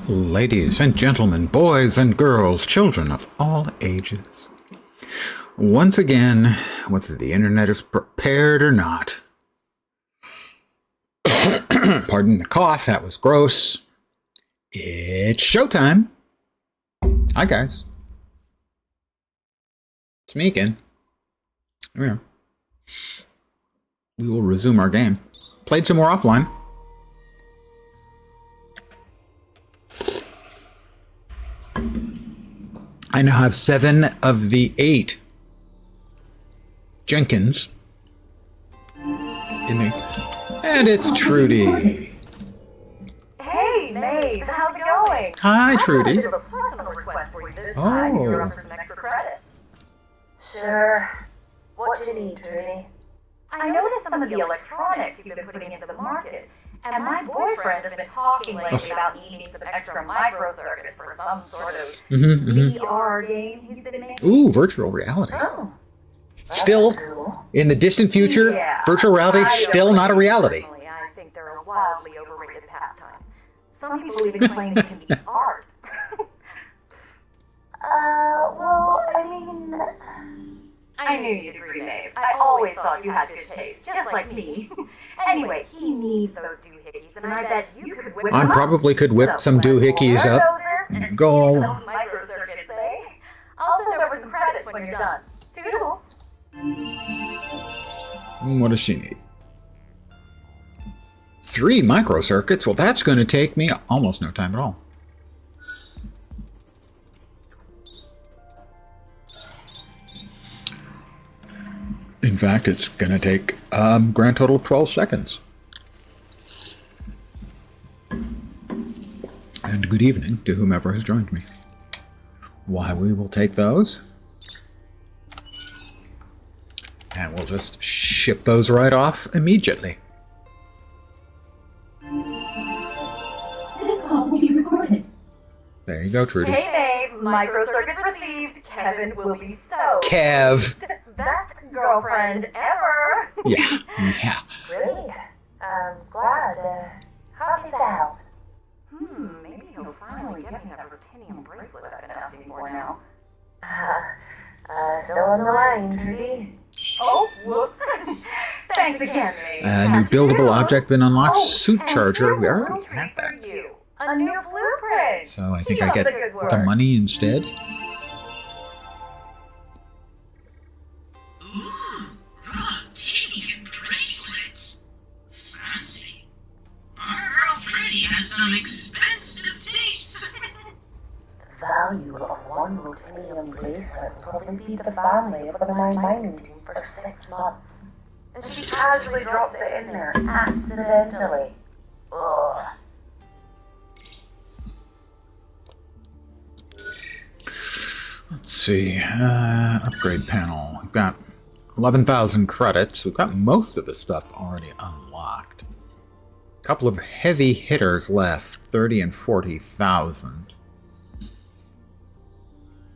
Ladies and gentlemen, boys and girls, children of all ages. Once again, whether the internet is prepared or not. Pardon the cough, that was gross. It's showtime. Hi, guys. It's me again. Yeah. We will resume our game. Played some more offline. I now have 7 of the 8 Jenkins in me. And it's Trudy. Hey, Maeve, how's it going? Hi, Trudy. I have a bit of a personal request for you this time. You're up for some extra credits. Sure. What do you need, Trudy? I noticed some of the electronics you've been putting into the market, and my boyfriend has been talking lately about needing some extra microcircuits for some sort of VR game he's been making. Ooh, virtual reality. Oh. Still, Cool. in the distant future, Yeah, virtual reality still not a reality. Personally, I think they're a wildly overrated pastime. Some people even claim it can be art. Well, I mean... I knew you'd agree, Maeve. I always thought you had good taste, just like me. Anyway, he needs those doohickeys, and I bet you could whip them I up. probably could whip some doohickeys up. Go. Those microcircuits, eh? I'll send over some credits when you're done. Toodles. What does she need? 3 microcircuits? Well, that's going to take me almost no time at all. In fact, it's going to take a grand total of 12 seconds. And good evening to whomever has joined me. Why, we will take those. And we'll just ship those right off immediately. This call will be recorded. There you go, Trudy. Hey, Maeve. Microcircuits received. Kevin will be so Kev. best girlfriend ever. Yeah, yeah. Really? I'm glad. Happy to help. Maybe he'll finally get me that ruthenium bracelet I've been asking for now. Still on the line, Trudy. Oh, whoops. Thanks again, Maeve. New buildable object been unlocked. Oh, Suit and charger. here's We a already little had treat for that. you. A new blueprint. So I think Keep I up get the good work. the money instead. Ooh, ruthenium bracelets. Fancy. Our girl Pretty has some expensive tastes. The value of one ruthenium bracelet will probably feed the family of one of my mining team for 6 months. And she casually drops it in there, accidentally. Ugh. Let's see. Upgrade panel. We've got 11,000 credits. We've got most of the stuff already unlocked. A couple of heavy hitters left. 30 and 40,000.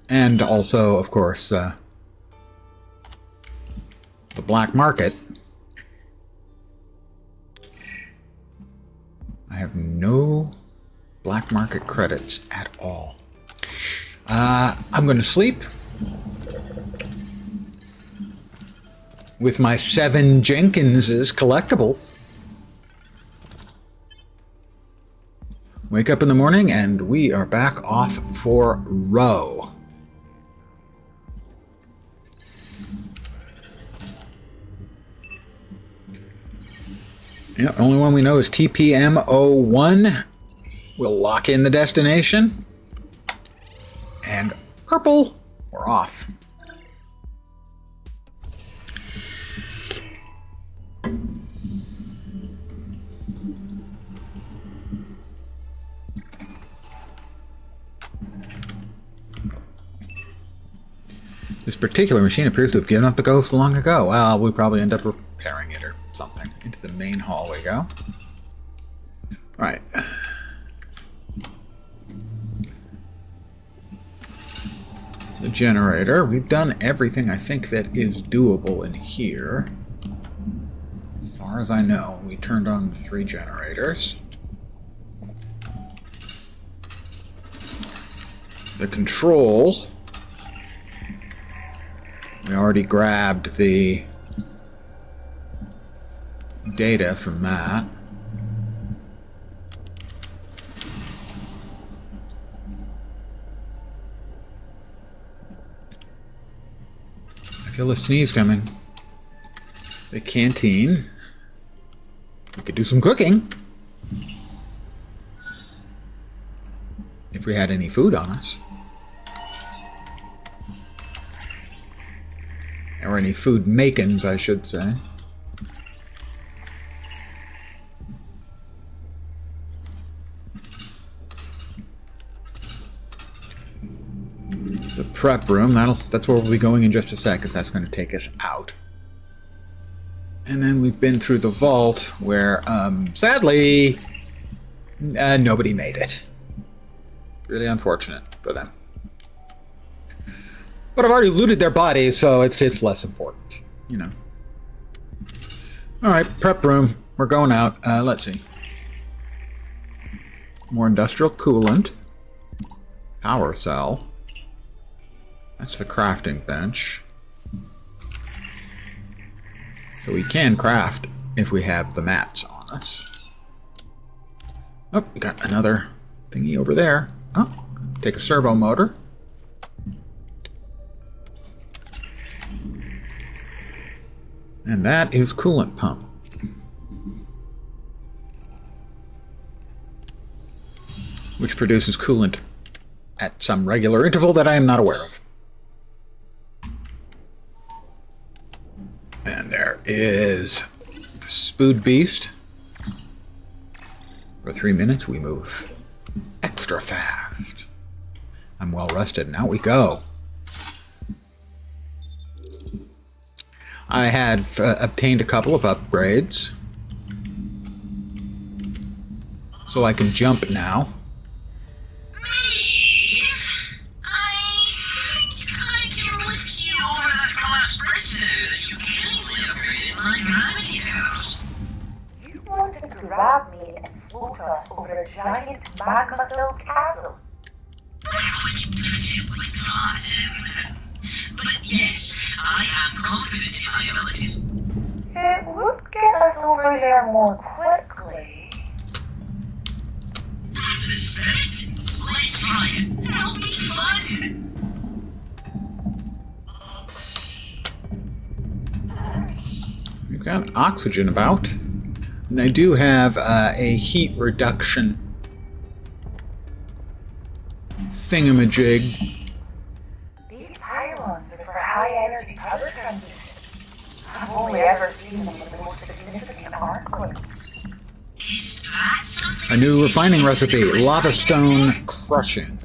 And also, of course, the black market. I have no black market credits at all. I'm going to sleep with my 7 Jenkinses collectibles. Wake up in the morning and we are back off for row. Yep, only one we know is TPM01. We'll lock in the destination. And purple, we're off. This particular machine appears to have given up the ghost long ago. Well, we probably end up repairing it or something. Into the main hall we go. Right. The generator. We've done everything I think that is doable in here. As far as I know, we turned on the 3 generators. The control. We already grabbed the data from that. I feel a sneeze coming. The canteen. We could do some cooking. If we had any food on us. Or any food makins, I should say. The prep room, that's where we'll be going in just a sec, because that's going to take us out. And then we've been through the vault, where, sadly, nobody made it. Really unfortunate for them. But I've already looted their bodies, so it's less important, you know. Alright, prep room. We're going out. Let's see. More industrial coolant. Power cell. That's the crafting bench. So we can craft if we have the mats on us. Oh, we got another thingy over there. Oh, take a servo motor. And that is coolant pump. Which produces coolant at some regular interval that I am not aware of. And there is the Spood Beast. For 3 minutes we move extra fast. I'm well rested, and out we go. I had obtained a couple of upgrades. So I can jump now. You wanted to grab me and float us over a giant magma-filled chasm. But yes, I am confident in my abilities. It would get us over there more quickly. That's the spirit. Let's try it. It'll be fun. We've got oxygen about. And I do have a heat reduction thingamajig. These pylons are for high-energy power transmission. I've only ever seen them with the most significant earthquakes. Is that something? A new refining recipe, lava stone crushing.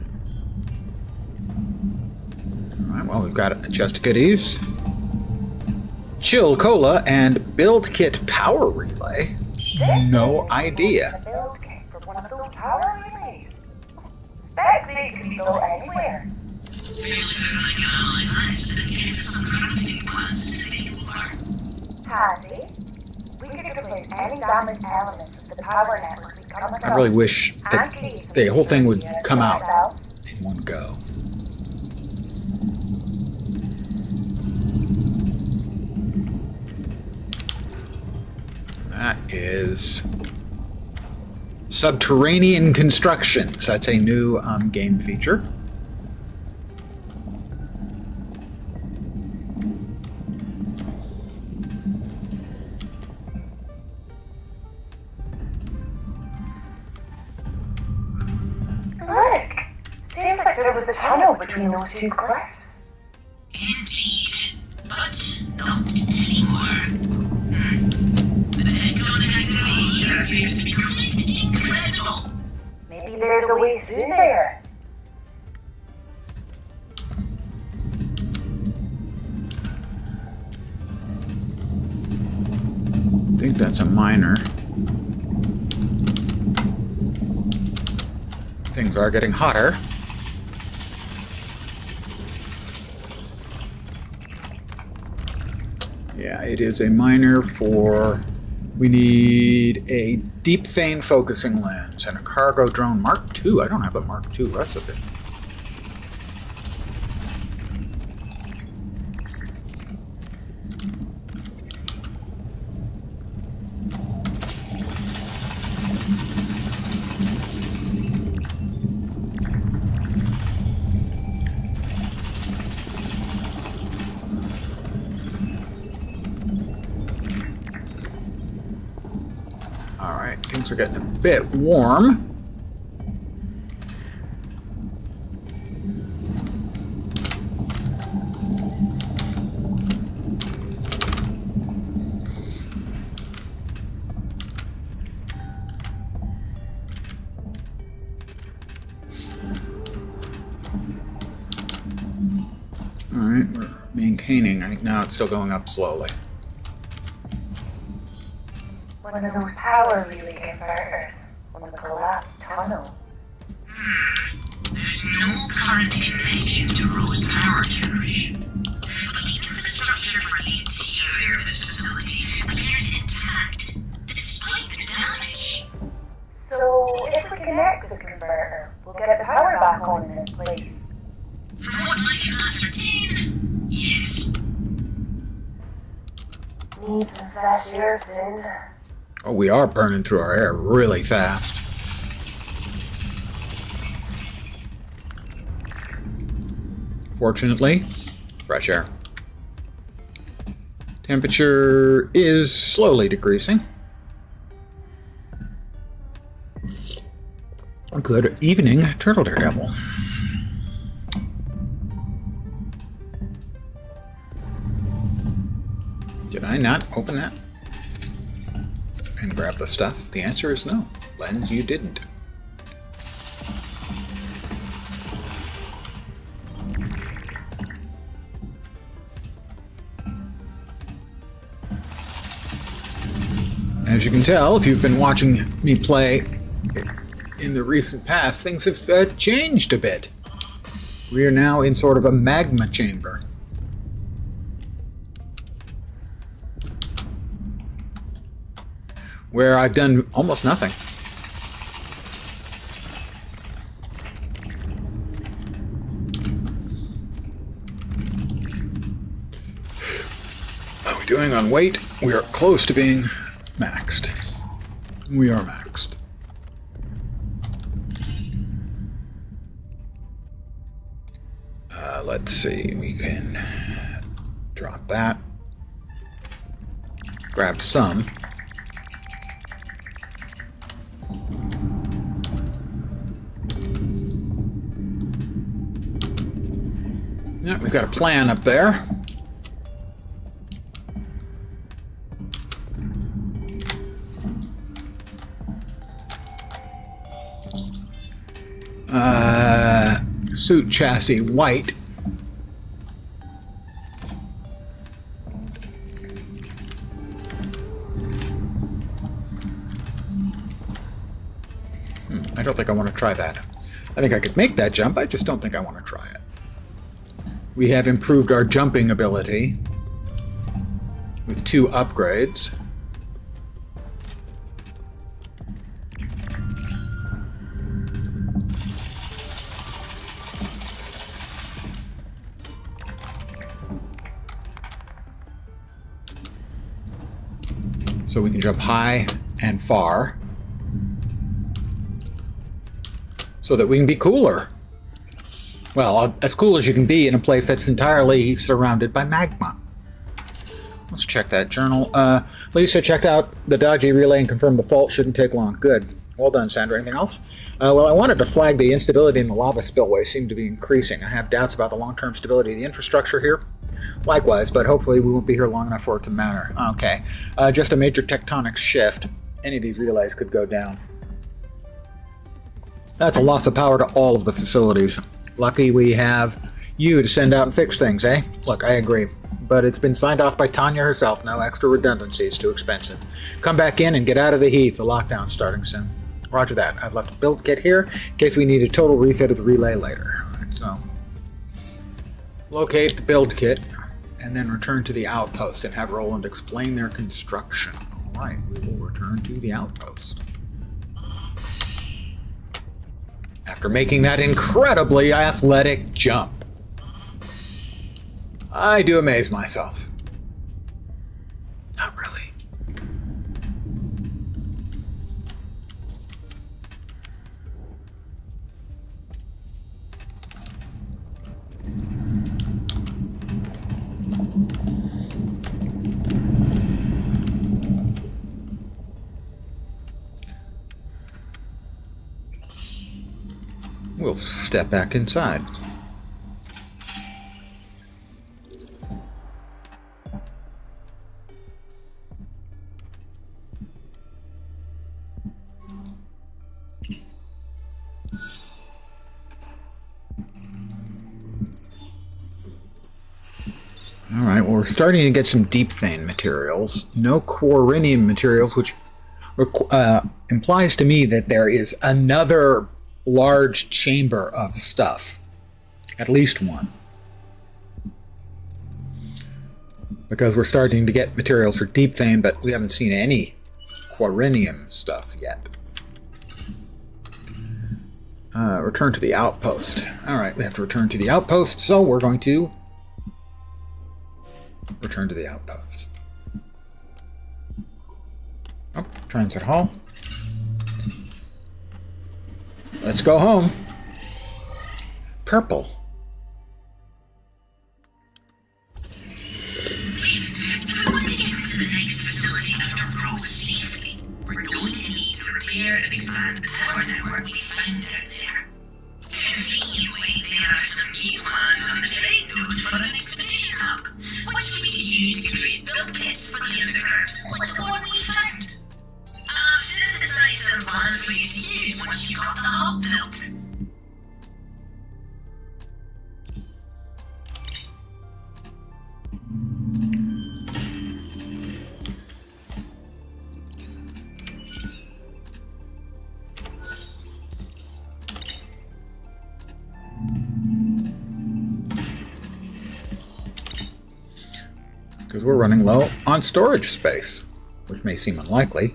Alright, well, we've got a chest of goodies. Chill cola and build kit power relay. No idea. A build kit for one of those power relays. Specs they can be built anywhere. Feels like I can analyze this and get into some crafting plans to make it work. Handy. We could replace any damaged elements of the power network we come across. I really wish that the whole thing would come out in one go. That is subterranean constructions. That's a new game feature. Look! Seems like there was a tunnel between those two cliffs. Indeed, but not anymore. The tectonic activity here appears to be quite incredible. Maybe there's a way through there. I think that's a miner. Things are getting hotter. Yeah, it is a miner for... We need a deep vein focusing lens and a cargo drone Mark II. I don't have a Mark II recipe. Things are getting a bit warm. Alright, we're maintaining. I think now it's still going up slowly. One of those power relay converters on the collapsed tunnel. There's no current connection to Rose power generation. Even the structure for the interior of this facility appears intact, despite the damage. So, if we connect this converter, we'll get the power back on in this place. From what I can ascertain, yes. Need some fresh air soon. Oh, we are burning through our air really fast. Fortunately, fresh air. Temperature is slowly decreasing. Good evening, Turtle Daredevil. Did I not open that? And grab the stuff? The answer is no. Lens, you didn't. As you can tell, if you've been watching me play in the recent past, things have changed a bit. We are now in sort of a magma chamber. Where I've done almost nothing. How are we doing on weight? We are close to being maxed. We are maxed. Let's see, we can drop that. Grab some. Yeah, we've got a plan up there. Suit chassis white. I don't think I want to try that. I think I could make that jump, I just don't think I want to try it. We have improved our jumping ability with 2 upgrades. So we can jump high and far so that we can be cooler. Well, as cool as you can be in a place that's entirely surrounded by magma. Let's check that journal. Lisa checked out the dodgy relay and confirmed the fault shouldn't take long. Good. Well done, Sandra. Anything else? Well, I wanted to flag the instability in the lava spillway seemed to be increasing. I have doubts about the long-term stability of the infrastructure here. Likewise, but hopefully we won't be here long enough for it to matter. Okay. Just a major tectonic shift. Any of these relays could go down. That's a loss of power to all of the facilities. Lucky we have you to send out and fix things, eh? Look, I agree. But it's been signed off by Tanya herself. No extra redundancy. It's too expensive. Come back in and get out of the heat. The lockdown's starting soon. Roger that. I've left a build kit here in case we need a total refit of the relay later. Alright, so locate the build kit and then return to the outpost and have Roland explain their construction. Alright, we will return to the outpost. After making that incredibly athletic jump. I do amaze myself. Not really. We'll step back inside. Alright, well, we're starting to get some deep vein materials. No quarinium materials, which implies to me that there is another large chamber of stuff. At least one. Because we're starting to get materials for deep vein, but we haven't seen any quarinium stuff yet. Return to the outpost. Alright, we have to return to the outpost, so we're going to return to the outpost. Oh, transit hall. Let's go home. Purple. If we want to get to the next facility after Rose safely, we're going to need to repair and expand the power network we found out there. Conveniently, there are some new plans on the trade node for an expedition hub, which we could use to create build kits for the underground, like the one we found. I've synthesized some plans for you to use once you've got the hub built. Because we're running low on storage space, which may seem unlikely.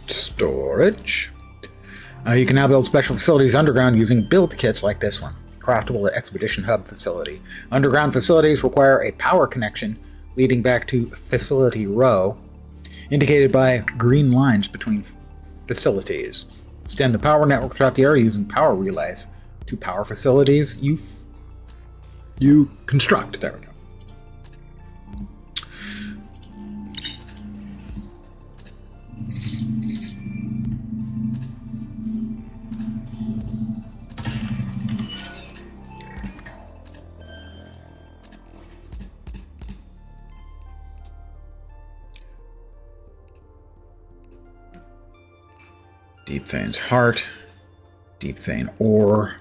Storage. You can now build special facilities underground using build kits like this one. Craftable at Expedition Hub facility. Underground facilities require a power connection leading back to Facility Row, indicated by green lines between facilities. Extend the power network throughout the area using power relays to power facilities you construct. There we go. Deep Vein's Heart, Deep Vein Ore,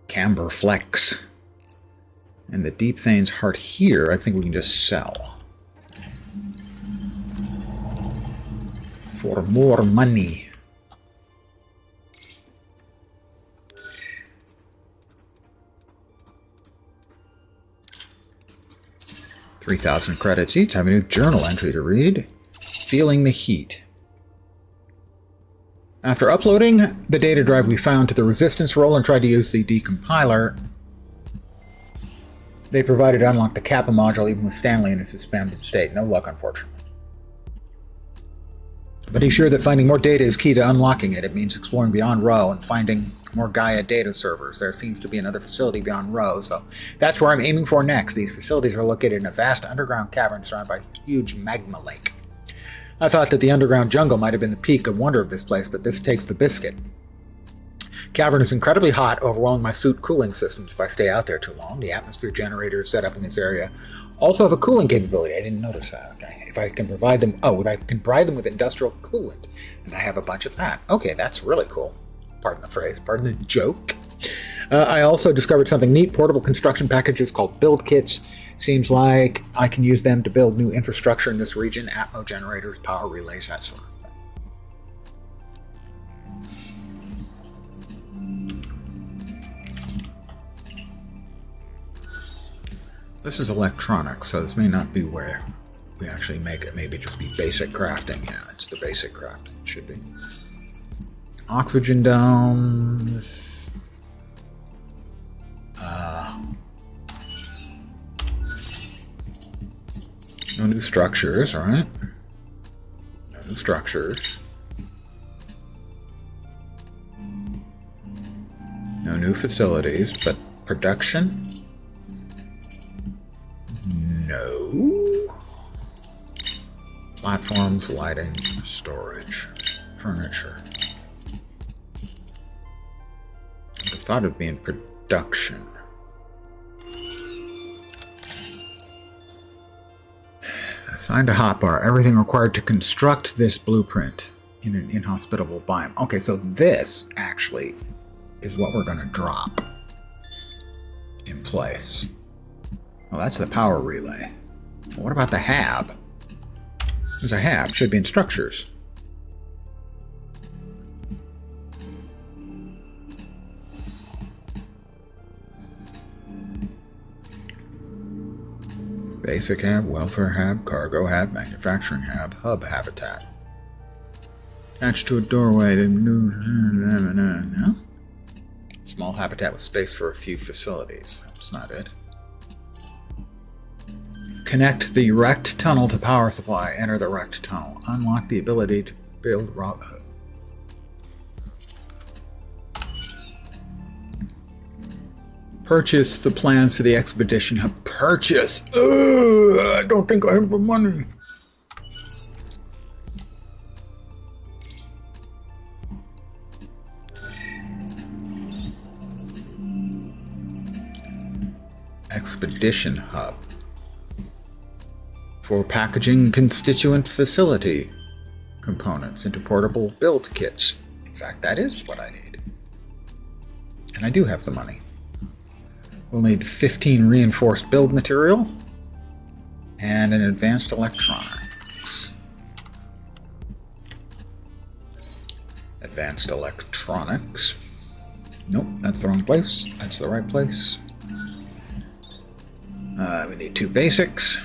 Camber Flex. And the Deep Vein's Heart here, I think we can just sell. For more money. $3,000 credits each. I have a new journal entry to read. Feeling the heat. After uploading the data drive we found to the resistance roll and tried to use the decompiler, they provided to unlock the Kappa module even with Stanley in a suspended state. No luck, unfortunately. But he's sure that finding more data is key to unlocking it. It means exploring beyond Rho and finding more Gaia data servers. There seems to be another facility beyond Rho, so that's where I'm aiming for next. These facilities are located in a vast underground cavern surrounded by a huge magma lake. I thought that the underground jungle might have been the peak of wonder of this place, but this takes the biscuit. Cavern is incredibly hot, overwhelming my suit cooling systems if I stay out there too long. The atmosphere generators set up in this area also have a cooling capability. I didn't notice that. Okay. If I can provide them with industrial coolant, and I have a bunch of that. Okay, that's really cool. Pardon the phrase, pardon the joke. I also discovered something neat, portable construction packages called build kits. Seems like I can use them to build new infrastructure in this region, atmo generators, power relays, that sort of thing. This is electronics, so this may not be where we actually make it. Maybe just be basic crafting. Yeah, it's the basic crafting. It should be. Oxygen domes. No new structures, right? No new structures. No new facilities, but production? No. Platforms, lighting, storage, furniture. I thought it'd be in production. Assigned to hotbar. Everything required to construct this blueprint in an inhospitable biome. Okay, so this actually is what we're going to drop in place. Well, that's the power relay. Well, what about the hab? There's a hab. Should be in structures. Basic hab, welfare hab, cargo hab, manufacturing hab, hub habitat. Attached to a doorway. No? Small habitat with space for a few facilities. That's not it. Connect the wrecked tunnel to power supply. Enter the wrecked tunnel. Unlock the ability to build Purchase the plans for the expedition hub. Purchase! Ugh, I don't think I have the money. Expedition hub. For packaging constituent facility components into portable build kits. In fact, that is what I need. And I do have the money. We'll need 15 reinforced build material and an advanced electronics. Advanced electronics. Nope, that's the wrong place. That's the right place. We need 2 basics.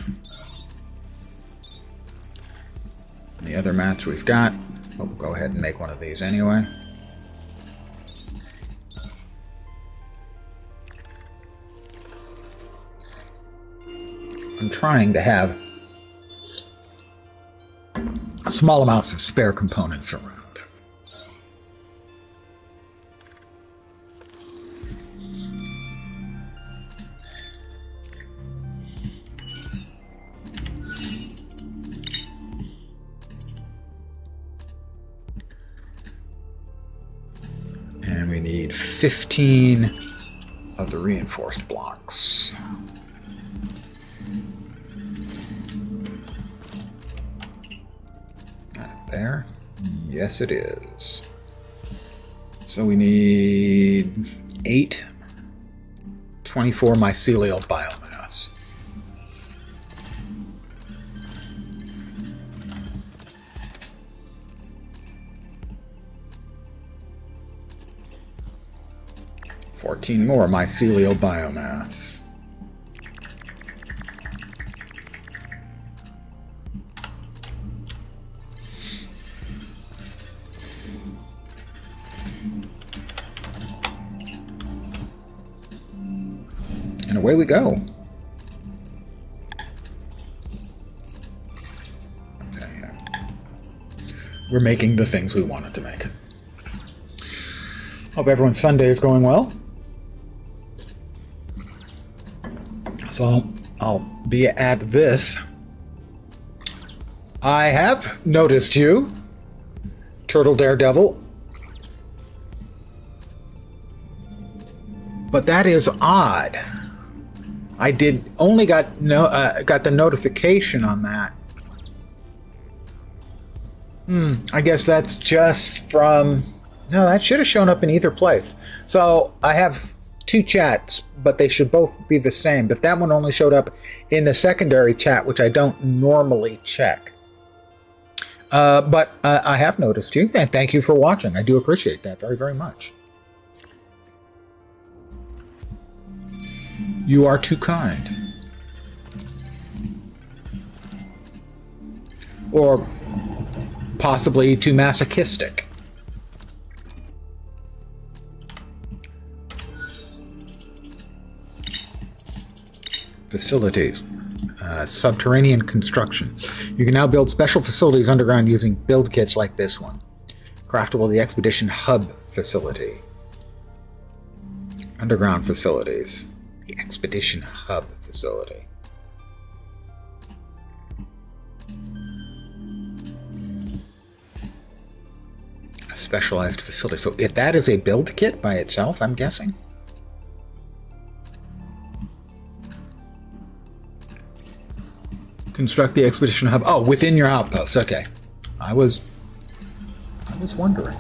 The other mats we've got. We'll go ahead and make one of these anyway. I'm trying to have small amounts of spare components around. And we need 15 of the reinforced blocks. There? Yes, it is. So we need 8, 24 mycelial biomass. Fourteen more mycelial biomass. And away we go. Okay, yeah. We're making the things we wanted to make. Hope everyone's Sunday is going well. So I'll be at this. I have noticed you, Turtle Daredevil. But that is odd. I got the notification on that. I guess that's just from... No, that should have shown up in either place. So I have 2 chats, but they should both be the same. But that one only showed up in the secondary chat, which I don't normally check. But I have noticed you, and thank you for watching. I do appreciate that very, very much. You are too kind. Or possibly too masochistic. Facilities. Subterranean constructions. You can now build special facilities underground using build kits like this one. Craftable the Expedition Hub facility. Underground facilities. The Expedition Hub facility. specialized facility. So if that is a build kit by itself, I'm guessing. Construct the expedition hub. Oh, within your outpost. Okay. I was wondering.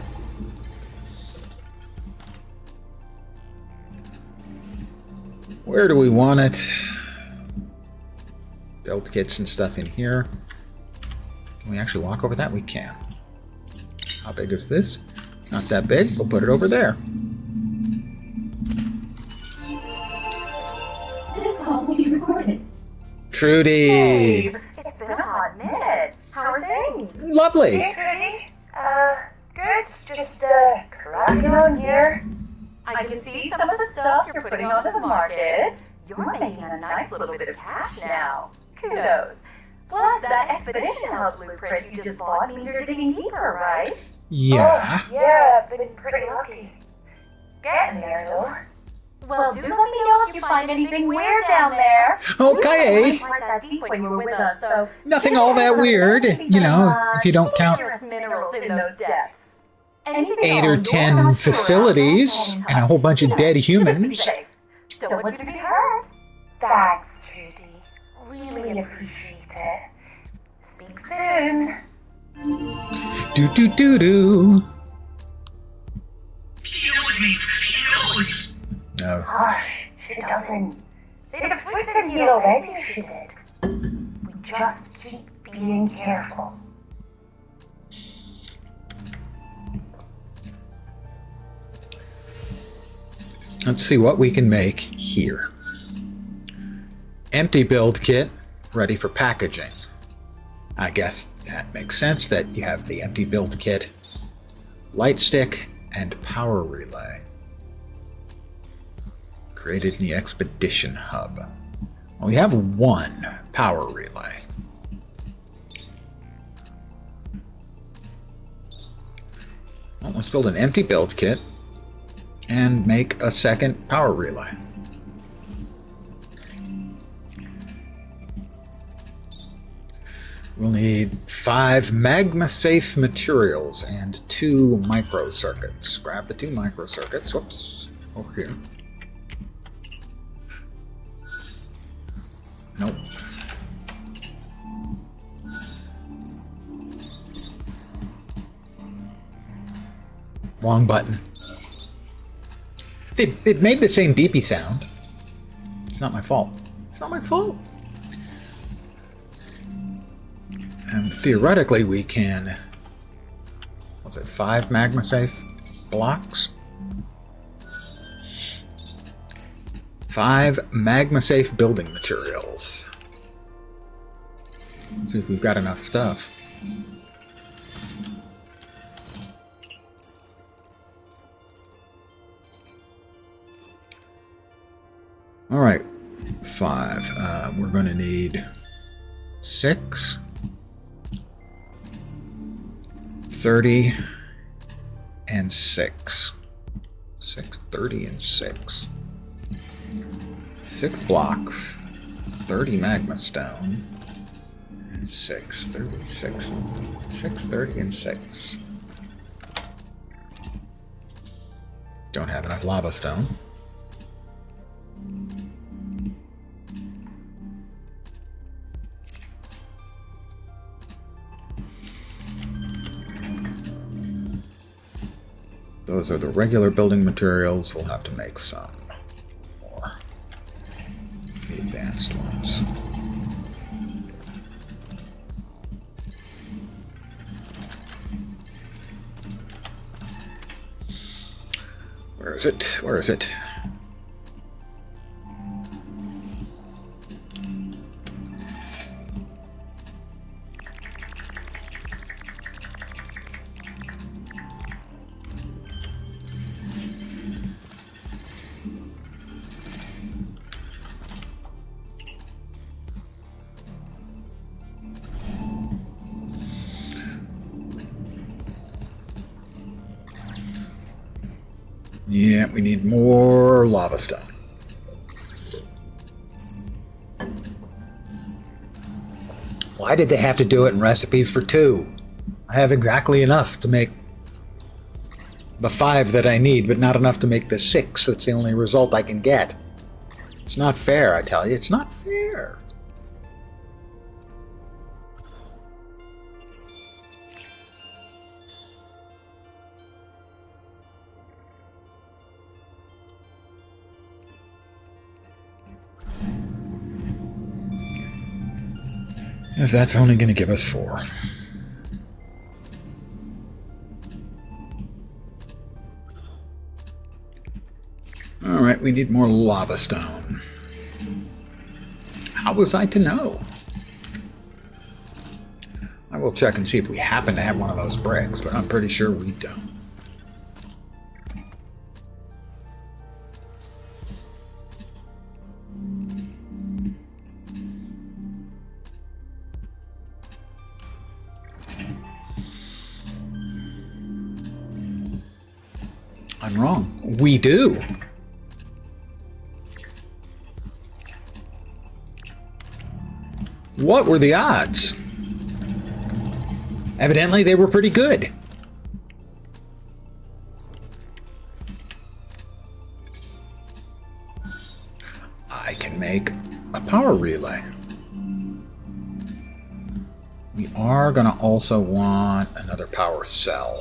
Where do we want it? Build kits and stuff in here. Can we actually walk over that? We can. How big is this? Not that big. We'll put it over there. This call will be recorded. Trudy! Hey, it's been a hot minute. How are things? Lovely! Hey, Trudy. Good. Just, cracking on here. I can see some of the stuff you're putting onto the market. You're making a nice little bit of cash now. Kudos. Plus, that expedition hub blueprint you just bought means you're digging deeper, right? Yeah. Oh, yeah, I've been pretty lucky. Getting there, though. Well, do let me know if you find anything weird down there. Okay. We weren't that deep when you were with us, so Nothing all that weird, you know, if you don't count dangerous minerals in those depths. Anything 8 at or all you're 10 not sure facilities of, and a whole bunch of dead just be humans. safe. Don't want you to be hurt. Thanks, Trudy. Really appreciate it. Speak soon. Do do do do. She knows me. She knows. No. Hush, she doesn't. They'd have swooped in here already if she did. We just keep being careful. Let's see what we can make here. Empty build kit, ready for packaging. I guess that makes sense that you have the empty build kit, light stick, and power relay. Created in the expedition hub. Well, we have one power relay. Well, let's build an empty build kit and make a second power relay. We'll need 5 magma-safe materials and 2 microcircuits. Grab the 2 microcircuits. Whoops. Over here. Nope. Wrong button. It made the same beepy sound. It's not my fault. It's not my fault. And theoretically, we can... What's it? 5 magma-safe blocks? 5 magma-safe building materials. Let's see if we've got enough stuff. All right, 5. We're going to need 6, 30, and 6. 6, 30, and 6. 6 blocks, 30 magma stone, and 6, 30, 6, 6, 30, and 6. Don't have enough lava stone. Those are the regular building materials. We'll have to make some more. The advanced ones. Where is it? Where is it? Yeah, we need more lava stone. Why did they have to do it in recipes for 2? I have exactly enough to make The 5 that I need, but not enough to make the 6. That's the only result I can get. It's not fair, I tell you. It's not fair. If that's only going to give us 4. Alright, we need more lava stone. How was I to know? I will check and see if we happen to have one of those bricks, but I'm pretty sure we don't. I'm wrong. We do. What were the odds? Evidently, they were pretty good. I can make a power relay. We are going to also want another power cell.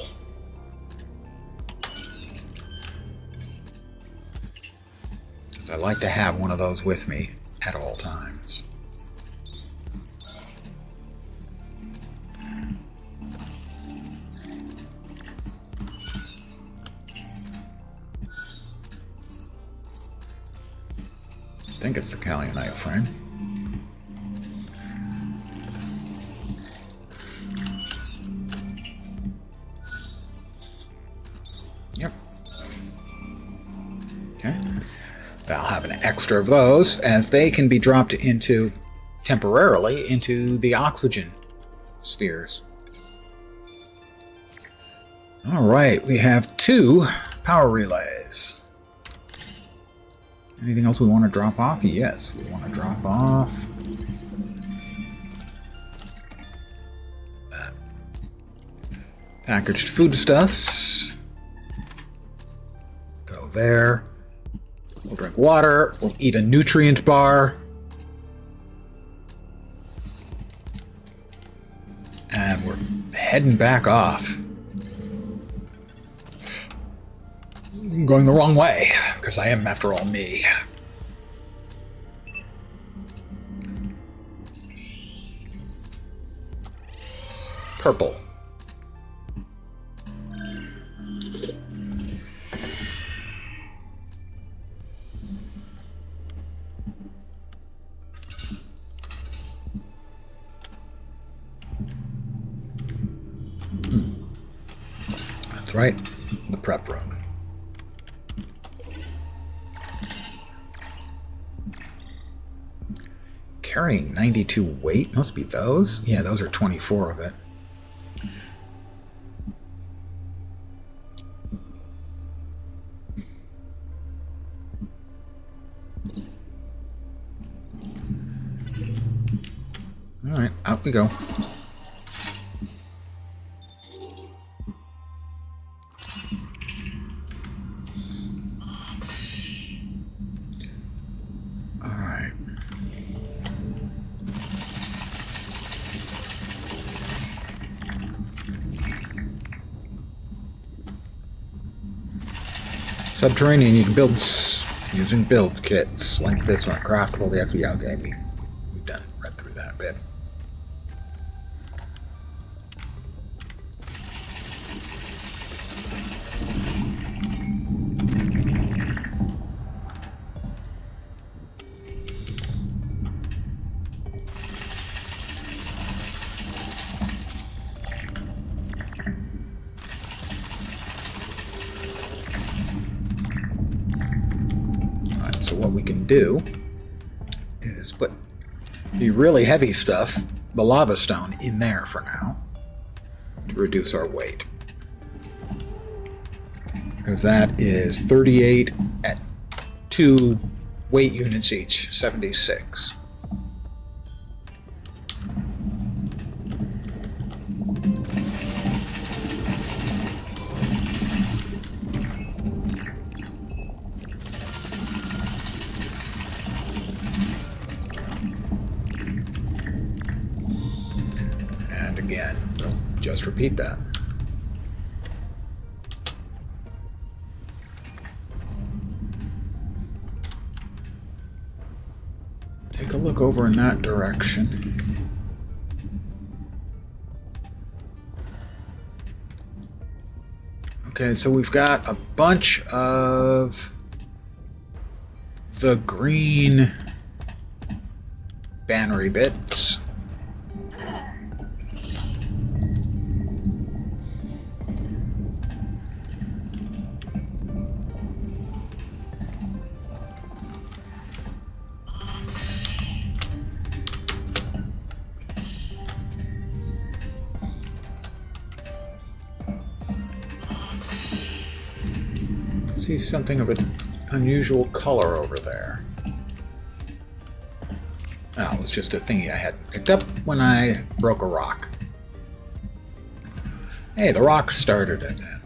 Because I like to have one of those with me at all times. I think it's the Callionite frame. Yep. Okay. I'll have an extra of those, as they can be dropped into, temporarily, into the oxygen spheres. Alright, we have 2 power relays. Anything else we want to drop off? Yes, we want to drop off that. Packaged foodstuffs. Go there. We'll drink water. We'll eat a nutrient bar. And we're heading back off. I'm going the wrong way, because I am, after all, me. Purple. That's right, the prep room. Carrying 92 weight, must be those. Yeah, those are 24 of it. All right, out we go. Subterranean, you can build using build kits like this one, craftable. Yeah, okay, we've done read through that a bit. What we can do is put the really heavy stuff, the lava stone, in there for now to reduce our weight. Because that is 38 at 2 weight units each, 76. again. We'll just repeat that. Take a look over in that direction. Okay, so we've got a bunch of the green bannery bits. See something of an unusual color over there. Oh, it was just a thingy I had picked up when I broke a rock. Hey, the rock started it then.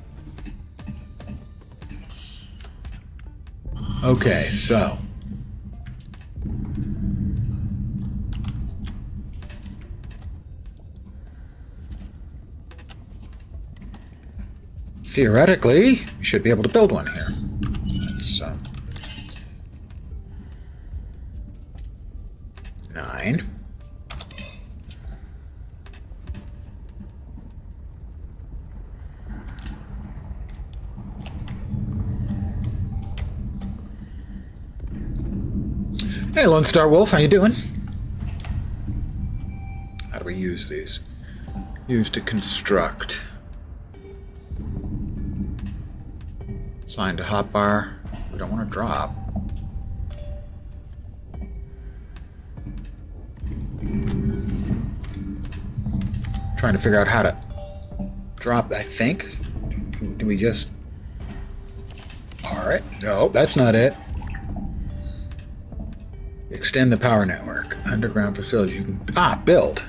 Okay, so. Theoretically, you should be able to build one here. That's 9. Hey, Lone Star Wolf, how you doing? How do we use these? Use to construct. Sign to hotbar. We don't want to drop. Trying to figure out how to drop, I think. Do we just... Alright. No, that's not it. Extend the power network. Underground facilities. You can... build.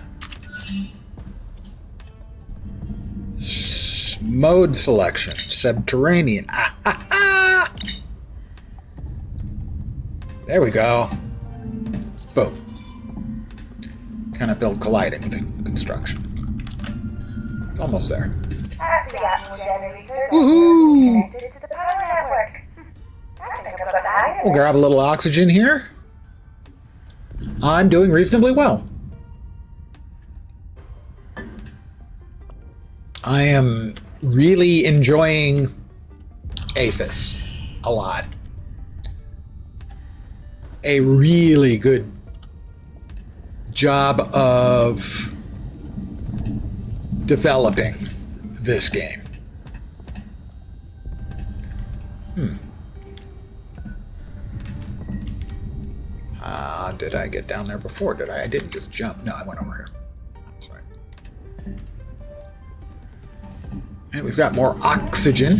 Mode selection. Subterranean. There we go. Boom. Kind of build colliding with the construction. It's almost there. That's the Atmos generator. Woohoo! Connected to the power network. I think I've got the hang of We'll it. grab a little oxygen here. I'm doing reasonably well. I am really enjoying Aethus a lot. A really good job of developing this game. Did I get down there before? Did I? I didn't just jump. No, I went over here. That's right. And we've got more oxygen.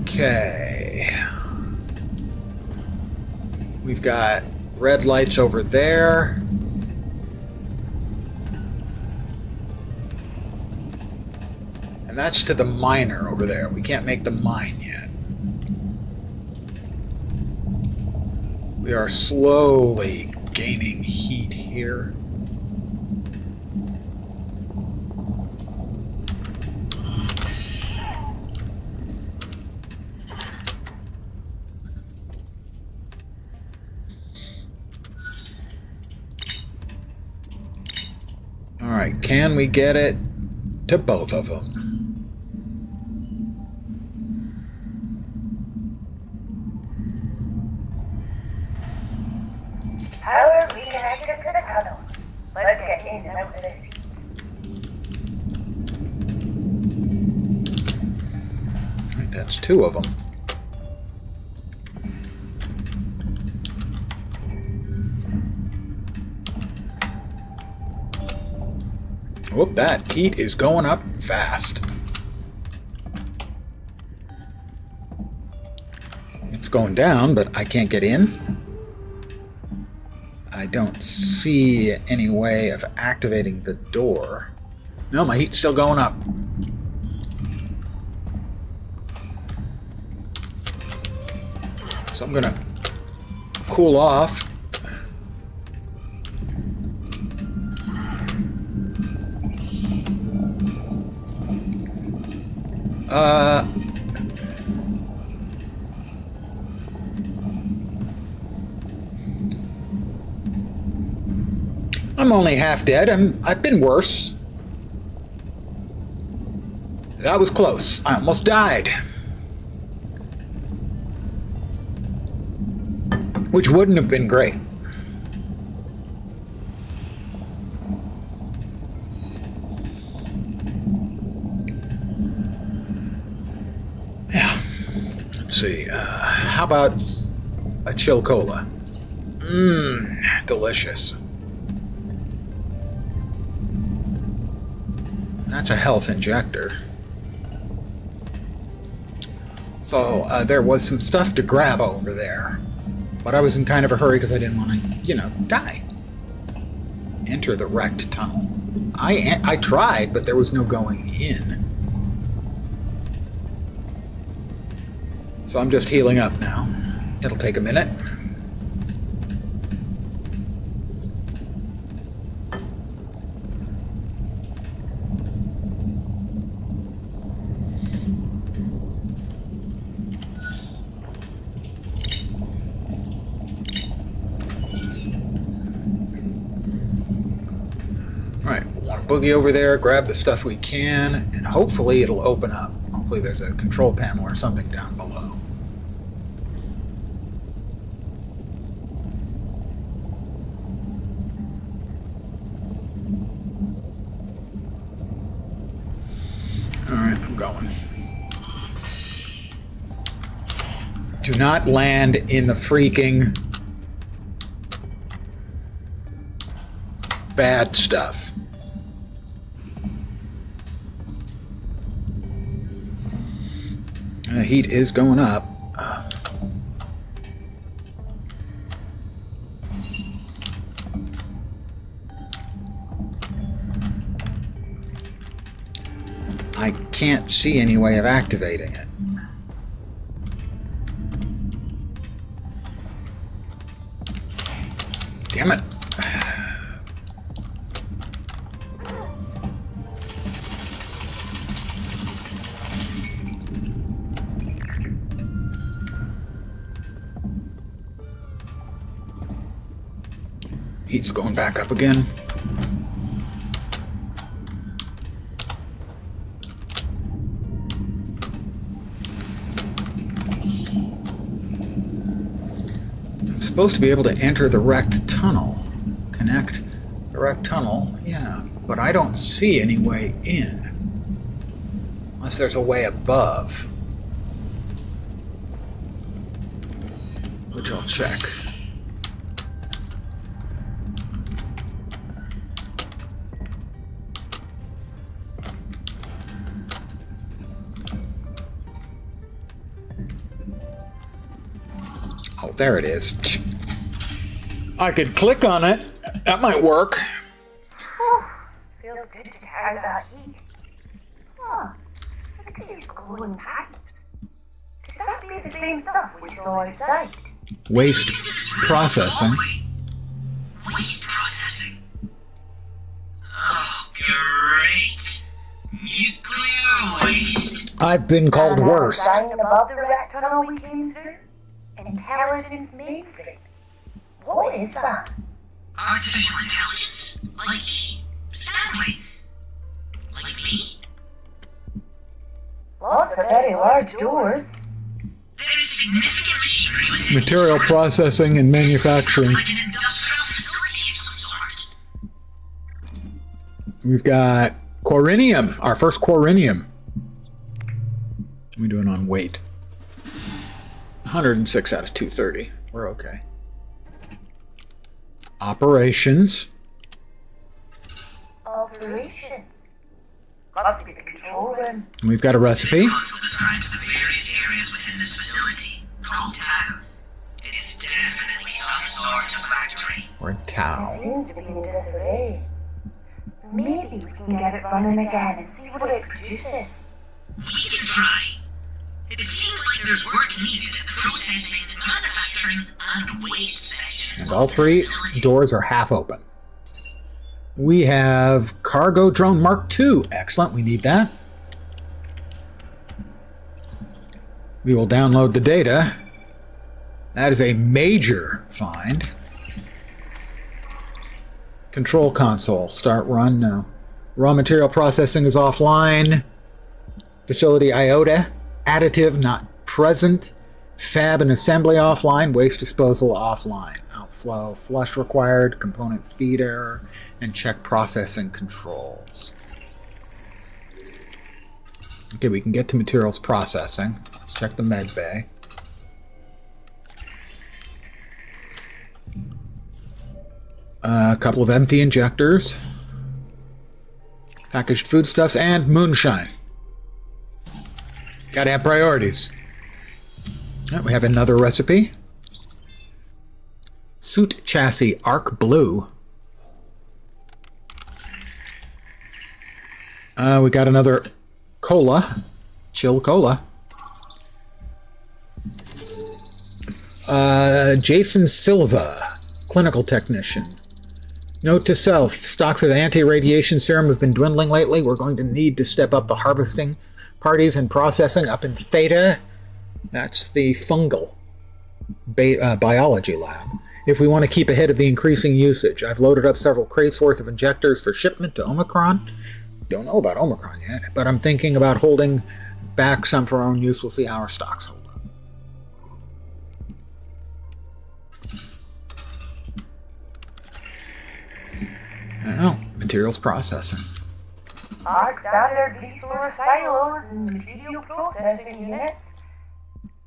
Okay. We've got red lights over there. And that's to the miner over there. We can't make the mine yet. We are slowly gaining heat here. All right, can we get it to both of them? Power reconnected to the tunnel. Let's get in and out of this heat. All right, that's 2 of them. Whoop, that heat is going up fast. It's going down, but I can't get in. I don't see any way of activating the door. No, my heat's still going up. So I'm gonna cool off. I'm only half dead. I've been worse. That was close. I almost died. Which wouldn't have been great. Yeah. Let's see. How about a chill cola? Mmm, delicious. That's a health injector. So, there was some stuff to grab over there. But I was in kind of a hurry because I didn't want to, die. Enter the wrecked tunnel. I tried, but there was no going in. So I'm just healing up now. It'll take a minute. Boogie over there, grab the stuff we can, and hopefully it'll open up. Hopefully there's a control panel or something down below. Alright, I'm going. Do not land in the freaking bad stuff. Heat is going up. I can't see any way of activating it. Damn it. Heat's going back up again. I'm supposed to be able to enter the wrecked tunnel. Connect the wrecked tunnel, yeah, but I don't see any way in. Unless there's a way above. Which I'll check. Oh, there it is. I could click on it. That might work. Whew. Feels good to get out of that heat. Huh. Look at these glowing pipes. Could that be the same stuff we saw outside? Waste processing. Waste processing? Oh, great. Nuclear waste. I've been called worse. Sign above the wrecked tunnel we came through? Intelligence mainframe. What is that? Artificial intelligence? Like Stanley? Like me? Lots of very large doors. There is significant machinery within Material processing and manufacturing. Like an industrial facility of some sort. We've got Corinium, our first Corinium. What are we doing on weight? 106 out of 230. We're okay. Operations. Operations. Must be the control room. We've got a recipe. This console describes the various areas within this facility, called Tau. It is definitely some sort of factory. Or Tau. Seems to be in disarray. Maybe we can get it running again and see what it produces. We can try. It seems like there's work needed in the processing, manufacturing, and waste sections. And all three doors are half open. We have Cargo Drone Mark II. Excellent, we need that. We will download the data. That is a major find. Control console. Start run. No. Raw material processing is offline. Facility IOTA. Additive not present. Fab and assembly offline. Waste disposal offline. Outflow. Flush required. Component feed error. And check processing controls. Okay, we can get to materials processing. Let's check the med bay. A couple of empty injectors. Packaged foodstuffs and moonshine. Gotta have priorities. We have another recipe. Suit chassis arc blue. We got another cola. Chill cola. Jason Silva, clinical technician. Note to self, stocks of anti-radiation serum have been dwindling lately. We're going to need to step up the harvesting parties and processing up in Theta. That's the fungal biology lab. If we want to keep ahead of the increasing usage, I've loaded up several crates worth of injectors for shipment to Omicron. Don't know about Omicron yet, but I'm thinking about holding back some for our own use. We'll see how our stocks hold up. Well, materials processing. Our standard resource silos and material processing units.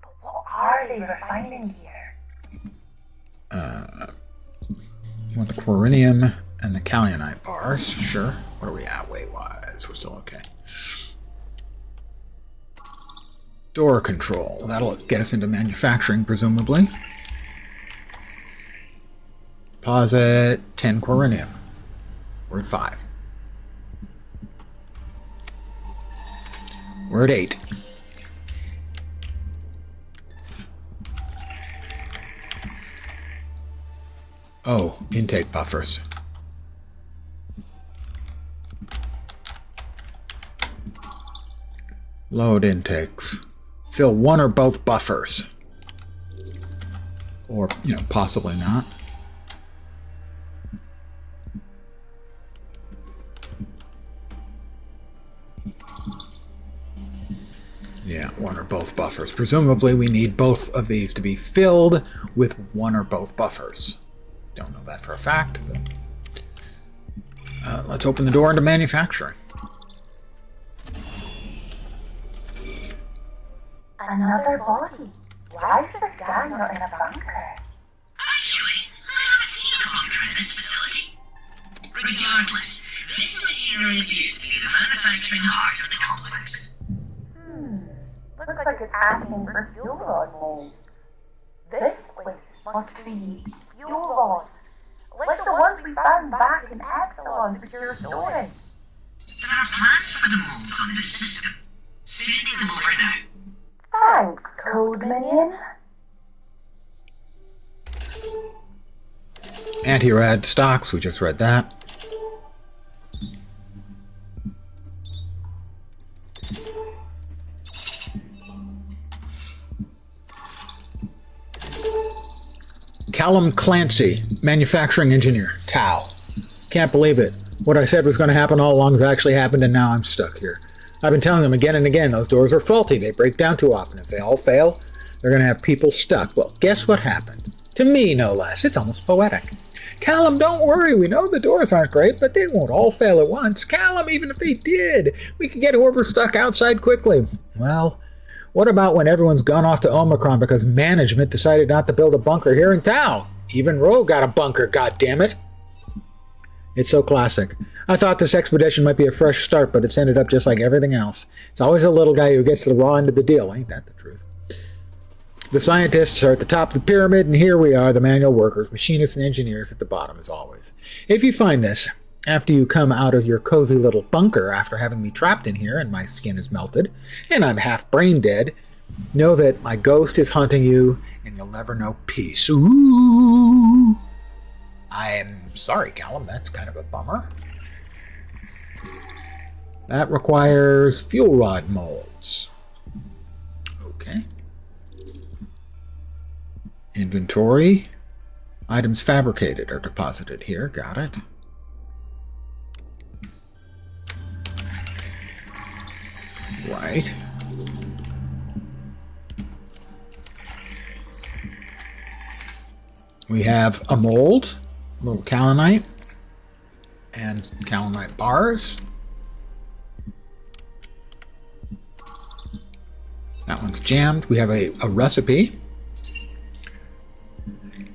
But what are they refining here? You want the corinium and the kaolite bars? Sure. What are we at weight-wise? We're still okay. Door control. That'll get us into manufacturing, presumably. Deposit 10 corinium. We're at 5. We're at 8. Oh, intake buffers. Load intakes. Fill one or both buffers. Or, possibly not. Yeah, one or both buffers. Presumably we need both of these to be filled with one or both buffers. Don't know that for a fact, but let's open the door into manufacturing. Another body. Why is this guy not in a bunker? Actually, I haven't seen a bunker in this facility. Regardless, this machinery appears to be the manufacturing heart of the complex. Looks like it's asking for fuel rod molds. This place must be fuel rods, like the ones we found back in Epsilon Secure Storage. There are plans for the molds on this system. Sending them over now. Thanks, Code Minion. Anti-rad stocks, we just read that. Callum Clancy, manufacturing engineer, Tau. Can't believe it. What I said was going to happen all along has actually happened, and now I'm stuck here. I've been telling them again and again, those doors are faulty. They break down too often. If they all fail, they're going to have people stuck. Well, guess what happened? To me, no less. It's almost poetic. Callum, don't worry. We know the doors aren't great, but they won't all fail at once. Callum, even if they did, we could get whoever's stuck outside quickly. Well, what about when everyone's gone off to Omicron because management decided not to build a bunker here in town? Even Rogue got a bunker, goddammit. It's so classic. I thought this expedition might be a fresh start, but it's ended up just like everything else. It's always a little guy who gets the raw end of the deal. Ain't that the truth? The scientists are at the top of the pyramid, and here we are, the manual workers, machinists, and engineers at the bottom, as always. If you find this, after you come out of your cozy little bunker after having me trapped in here and my skin is melted, and I'm half brain dead, Know that my ghost is hunting you, and you'll never know peace. Ooh. I'm sorry, Callum. That's kind of a bummer. That requires fuel rod molds. Okay. Inventory. Items fabricated are deposited here. Got it. Right. We have a mold, a little kaolinite, and kaolinite bars. That one's jammed. We have a recipe.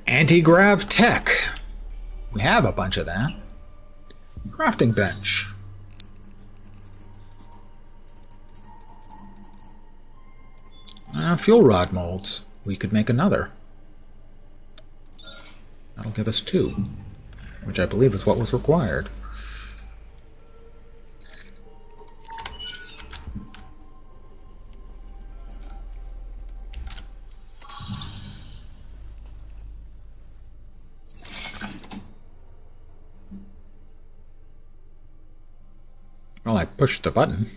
Anti-grav tech. We have a bunch of that. Crafting bench. Fuel rod molds. We could make another. That'll give us 2, which I believe is what was required. Well, I pushed the button.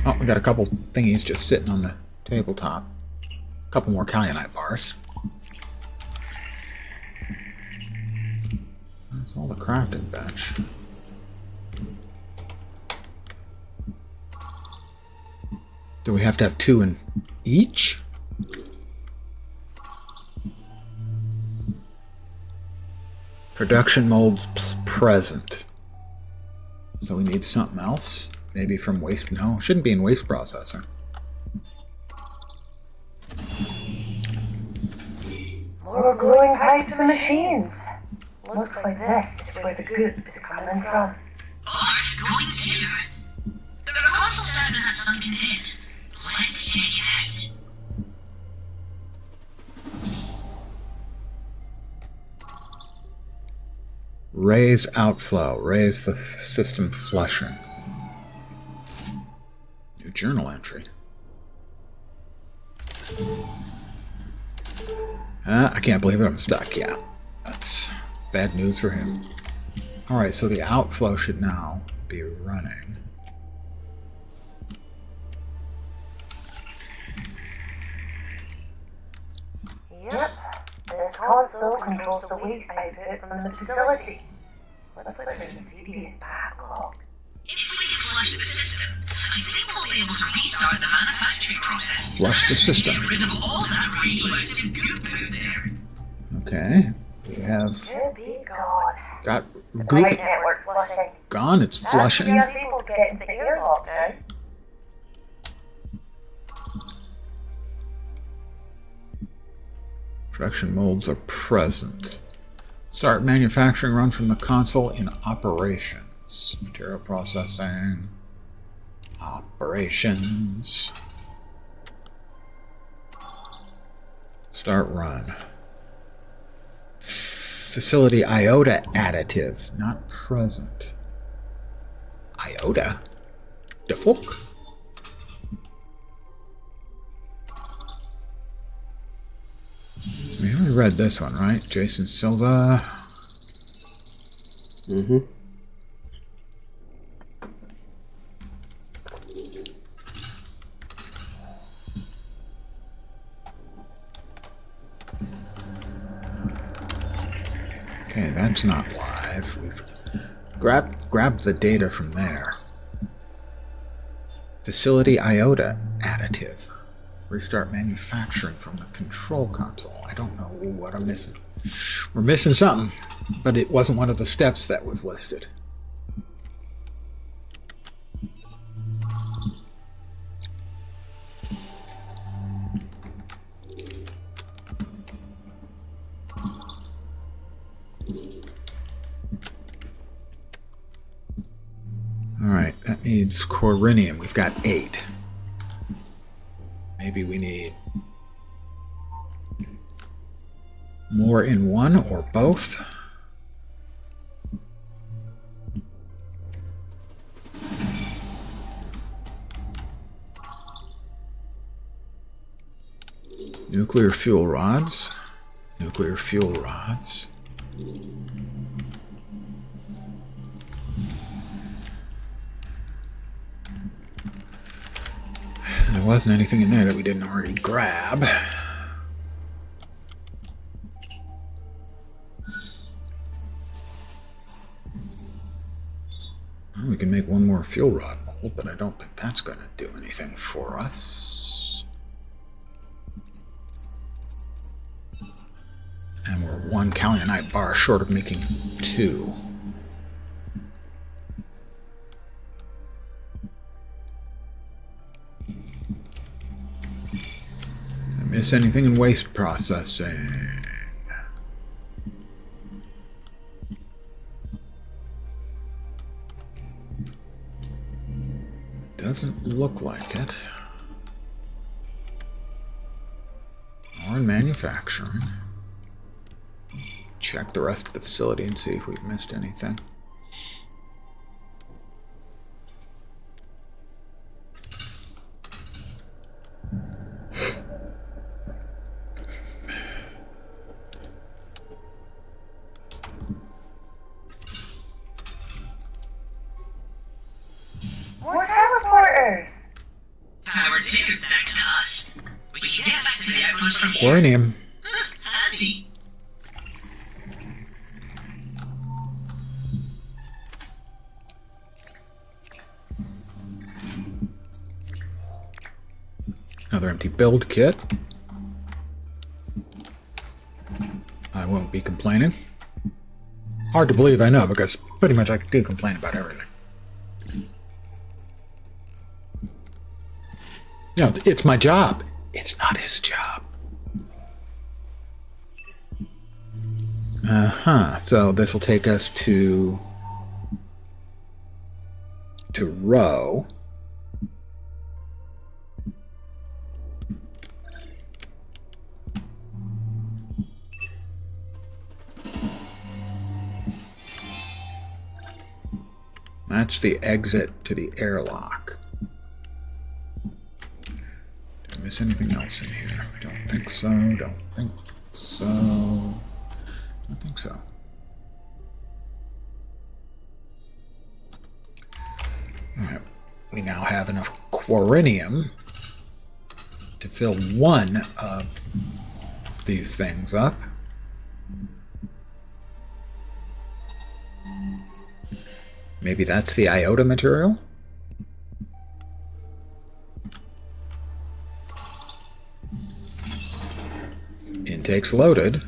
Oh, we got a couple thingies just sitting on the tabletop. A couple more kaolinite bars. That's all the crafting bench. Do we have to have 2 in each? Production molds present. So we need something else. Maybe from waste. No, shouldn't be in waste processor. More glowing pipes and machines. Looks like this is where the goop is coming from. Or going to. There are consoles down in that sunken pit. Let's check it out. Raise outflow. Raise the system flushing. New journal entry. I can't believe it. I'm stuck. Yeah. That's bad news for him. Alright, so the outflow should now be running. Yep. This console controls the waste output from the facility. Looks like there's a serious backlog. If we can flush the system, I think we'll be able to restart the manufacturing process. Flush the system. Get rid of all that radioactive goop out there. Okay. We have Good be God. got The goop pipe network's flushing. gone. It's flushing. That's able to get into the airlock now. Production molds are present. Start manufacturing run from the console in operations. Material processing. Operations. Start run. Facility iota additive. Not present. Iota? The fuck? We already read this one, right? Jason Silva. Mm-hmm. Okay, that's not live. We've grabbed the data from there. Facility iota additive. Restart manufacturing from the control console. I don't know what I'm missing. We're missing something, but it wasn't one of the steps that was listed. Alright, that needs corinium. We've got 8. Maybe we need more in one or both. Nuclear fuel rods. Nuclear fuel rods. There wasn't anything in there that we didn't already grab. Well, we can make one more fuel rod mold, but I don't think that's going to do anything for us. And we're one kaolinite bar short of making 2. Miss anything in waste processing? Doesn't look like it. Or in manufacturing. Check the rest of the facility and see if we've missed anything. More teleporters! Power 2, thanks to us. We can get back to the outpost from here. Chlorinium. Handy. Another empty build kit. I won't be complaining. Hard to believe, I know, because pretty much I do complain about everything. No, it's my job. It's not his job. So this will take us to row. Match the exit to the airlock. Did I miss anything else in here? Don't think so. Don't think so. Don't think so. Alright. We now have enough quarinium to fill one of these things up. Maybe that's the iota material? Intake's loaded.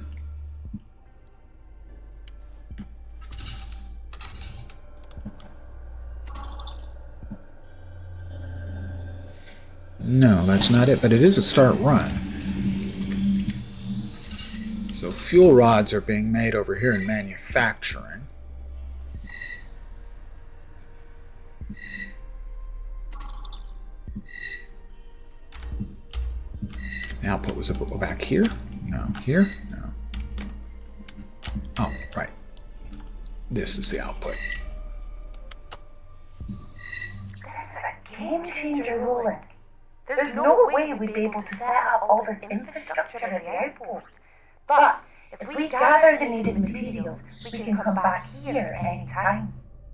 No, that's not it, but it is a start run. So fuel rods are being made over here in manufacturing. The output was back here? No. Here? No. Oh, right. This is the output. This is a game changer, Roland. There's no way we'd be able to set up all this infrastructure at the outpost. But if we gather the needed materials, we can come back here at any time.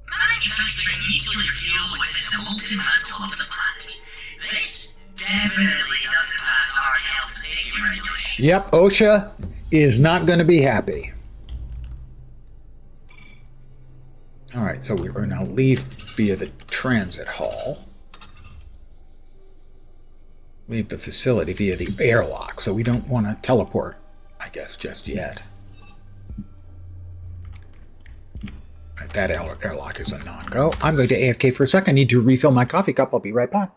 Manufacturing nuclear fuel within the molten mantle of the planet. This definitely doesn't pass our health and safety regulations. Yep, OSHA is not going to be happy. Alright, so we're going to now leave via the transit hall. Leave the facility via the airlock, so we don't want to teleport, I guess, just yet. Right, that airlock is a non-go. I'm going to AFK for a second. I need to refill my coffee cup. I'll be right back.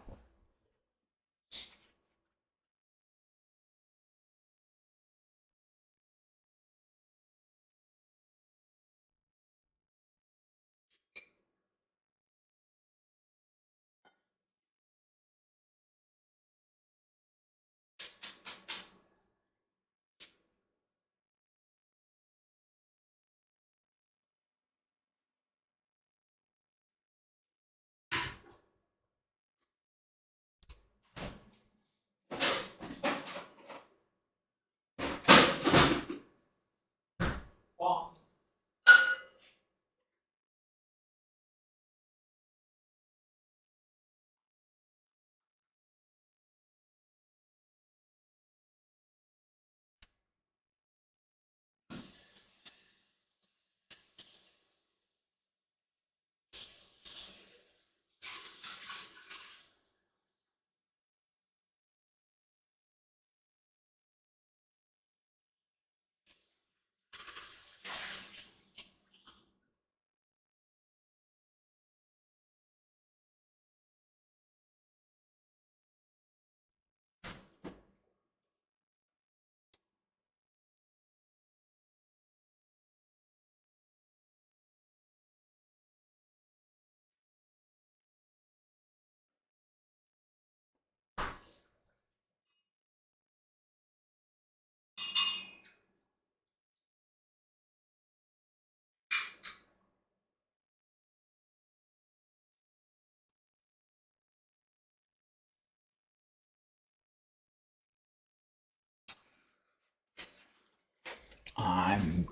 I'm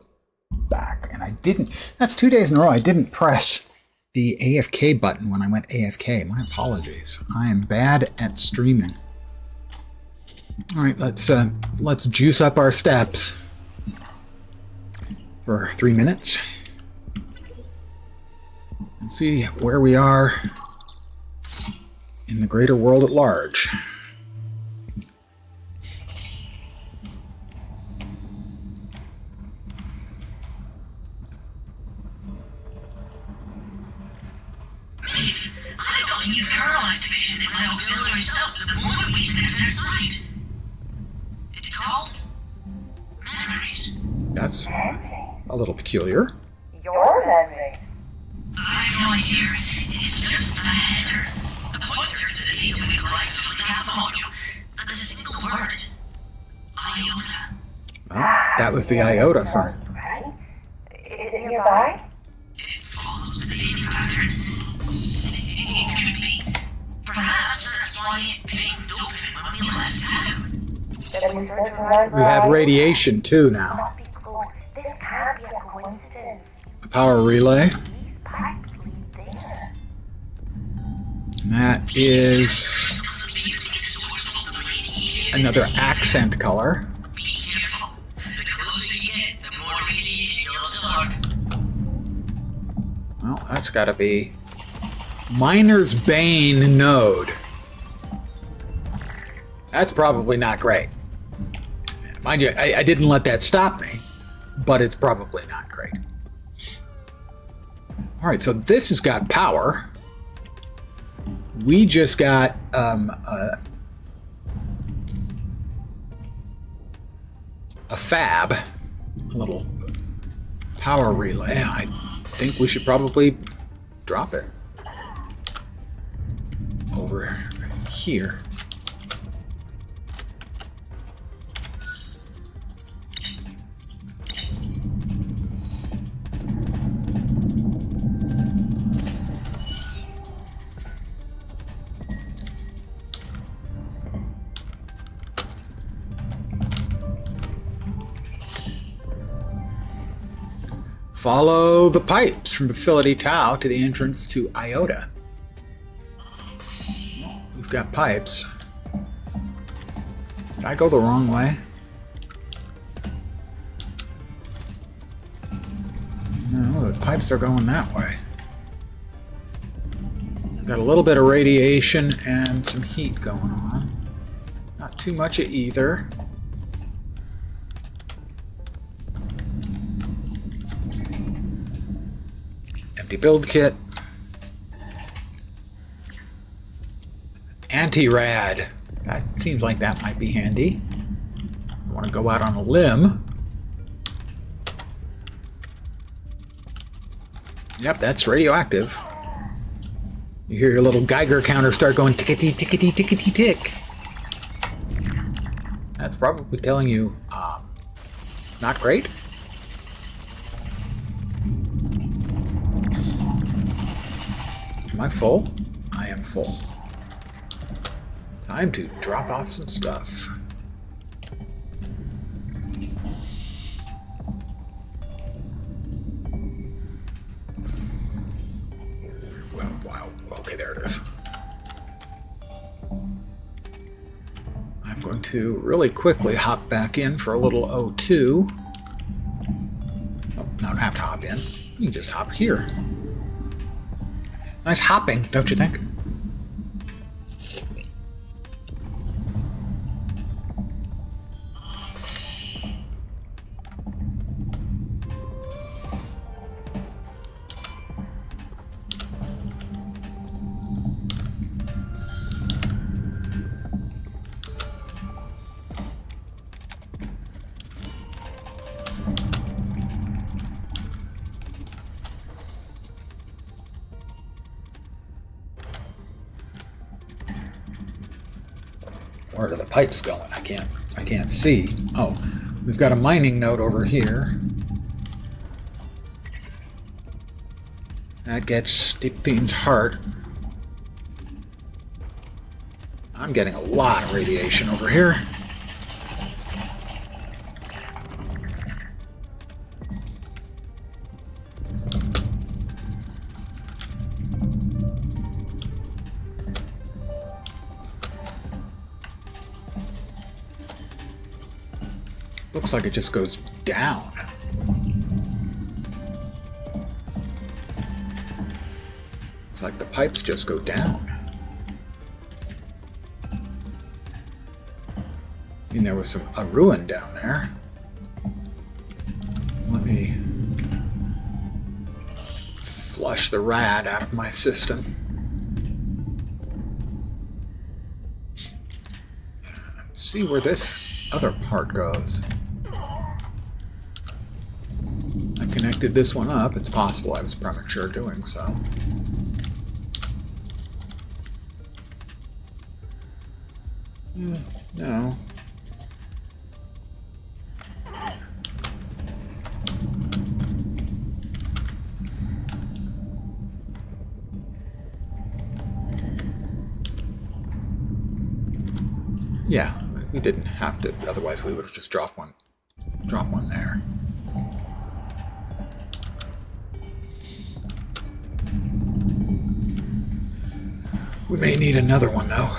back. And I didn't... That's 2 days in a row. I didn't press the AFK button when I went AFK. My apologies. I am bad at streaming. All right, let's juice up our steps for 3 minutes and see where we are in the greater world at large. I got a new kernel activation in my auxiliary stubs the moment we stepped outside. It's called Memories. That's a little peculiar. Your memories. I've no idea. It's just a header. A pointer to the data we collected on the Kappa module. And there's a single word. Iota. Well, that was the iota firm. Right? Is it nearby? It follows the dating pattern. It could be. Perhaps that's why it pinged open when we left town. Then we search around. We have radiation too now. Must be close. This can't be a coincidence. A power relay. These pipes lead there. And that is Crystals appear to be the source of all the radiation. another accent color. Be careful. The closer you get, the more radiation you'll absorb. Well, that's got to be Miner's Bane node. That's probably not great. Mind you, I didn't let that stop me, but it's probably not great. All right, so this has got power. We just got a fab, a little power relay. I think we should probably drop it over here. Follow the pipes from Facility Tau to the entrance to Iota. We've got pipes. Did I go the wrong way? No, the pipes are going that way. We've got a little bit of radiation and some heat going on. Not too much of either. Empty build kit. Anti-rad. That seems like that might be handy. I want to go out on a limb. Yep, that's radioactive. You hear your little Geiger counter start going tickety, tickety, tickety, tick. That's probably telling you, not great. Am I full? I am full. Time to drop off some stuff. Well, wow. Okay, there it is. I'm going to really quickly hop back in for a little O2. Oh, I don't have to hop in. You can just hop here. Nice hopping, don't you think? Where are the pipes going? I can't see. Oh, we've got a mining node over here. That gets Deep Fiend's heart. I'm getting a lot of radiation over here. Looks like it just goes down. It's like the pipes just go down. I mean, there was a ruin down there. Let me flush the rad out of my system. See where this other part goes. I connected this one up. It's possible I was premature doing so. No. Yeah, we didn't have to, otherwise we would have just dropped one there. We may need another one though.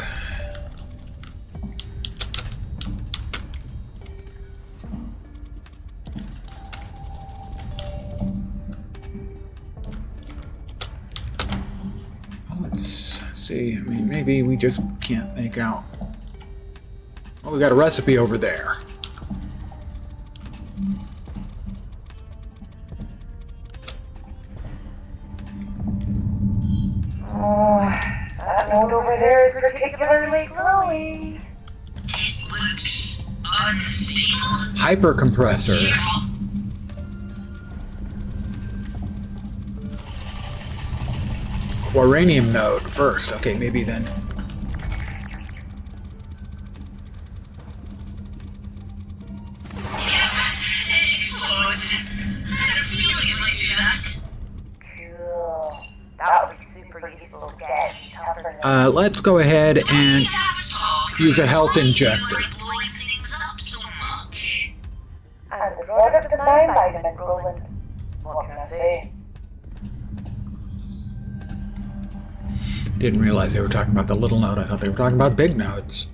Well, let's see. I mean, maybe we just can't make out. Well, we got a recipe over there. That node over there is particularly glowy. It looks unstable. Hypercompressor. Careful. Quaranium node first. Okay, maybe then. It explodes. I had a feeling it might do that. Cool. That would be super useful to get tougher than Let's go ahead and use a health injector. Blowing things up so much. and the product of my vitamin rolling. What can I say? Didn't realize they were talking about the little node. I thought they were talking about big nodes.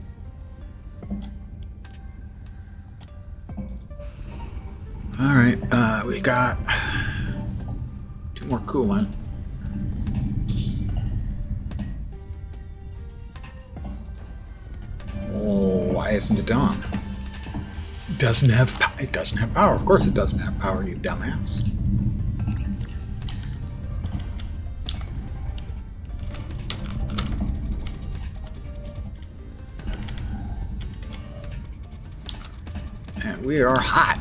Alright, we got 2 more coolant. Oh, why isn't it on? It doesn't have power. Of course it doesn't have power, you dumbass. And we are hot.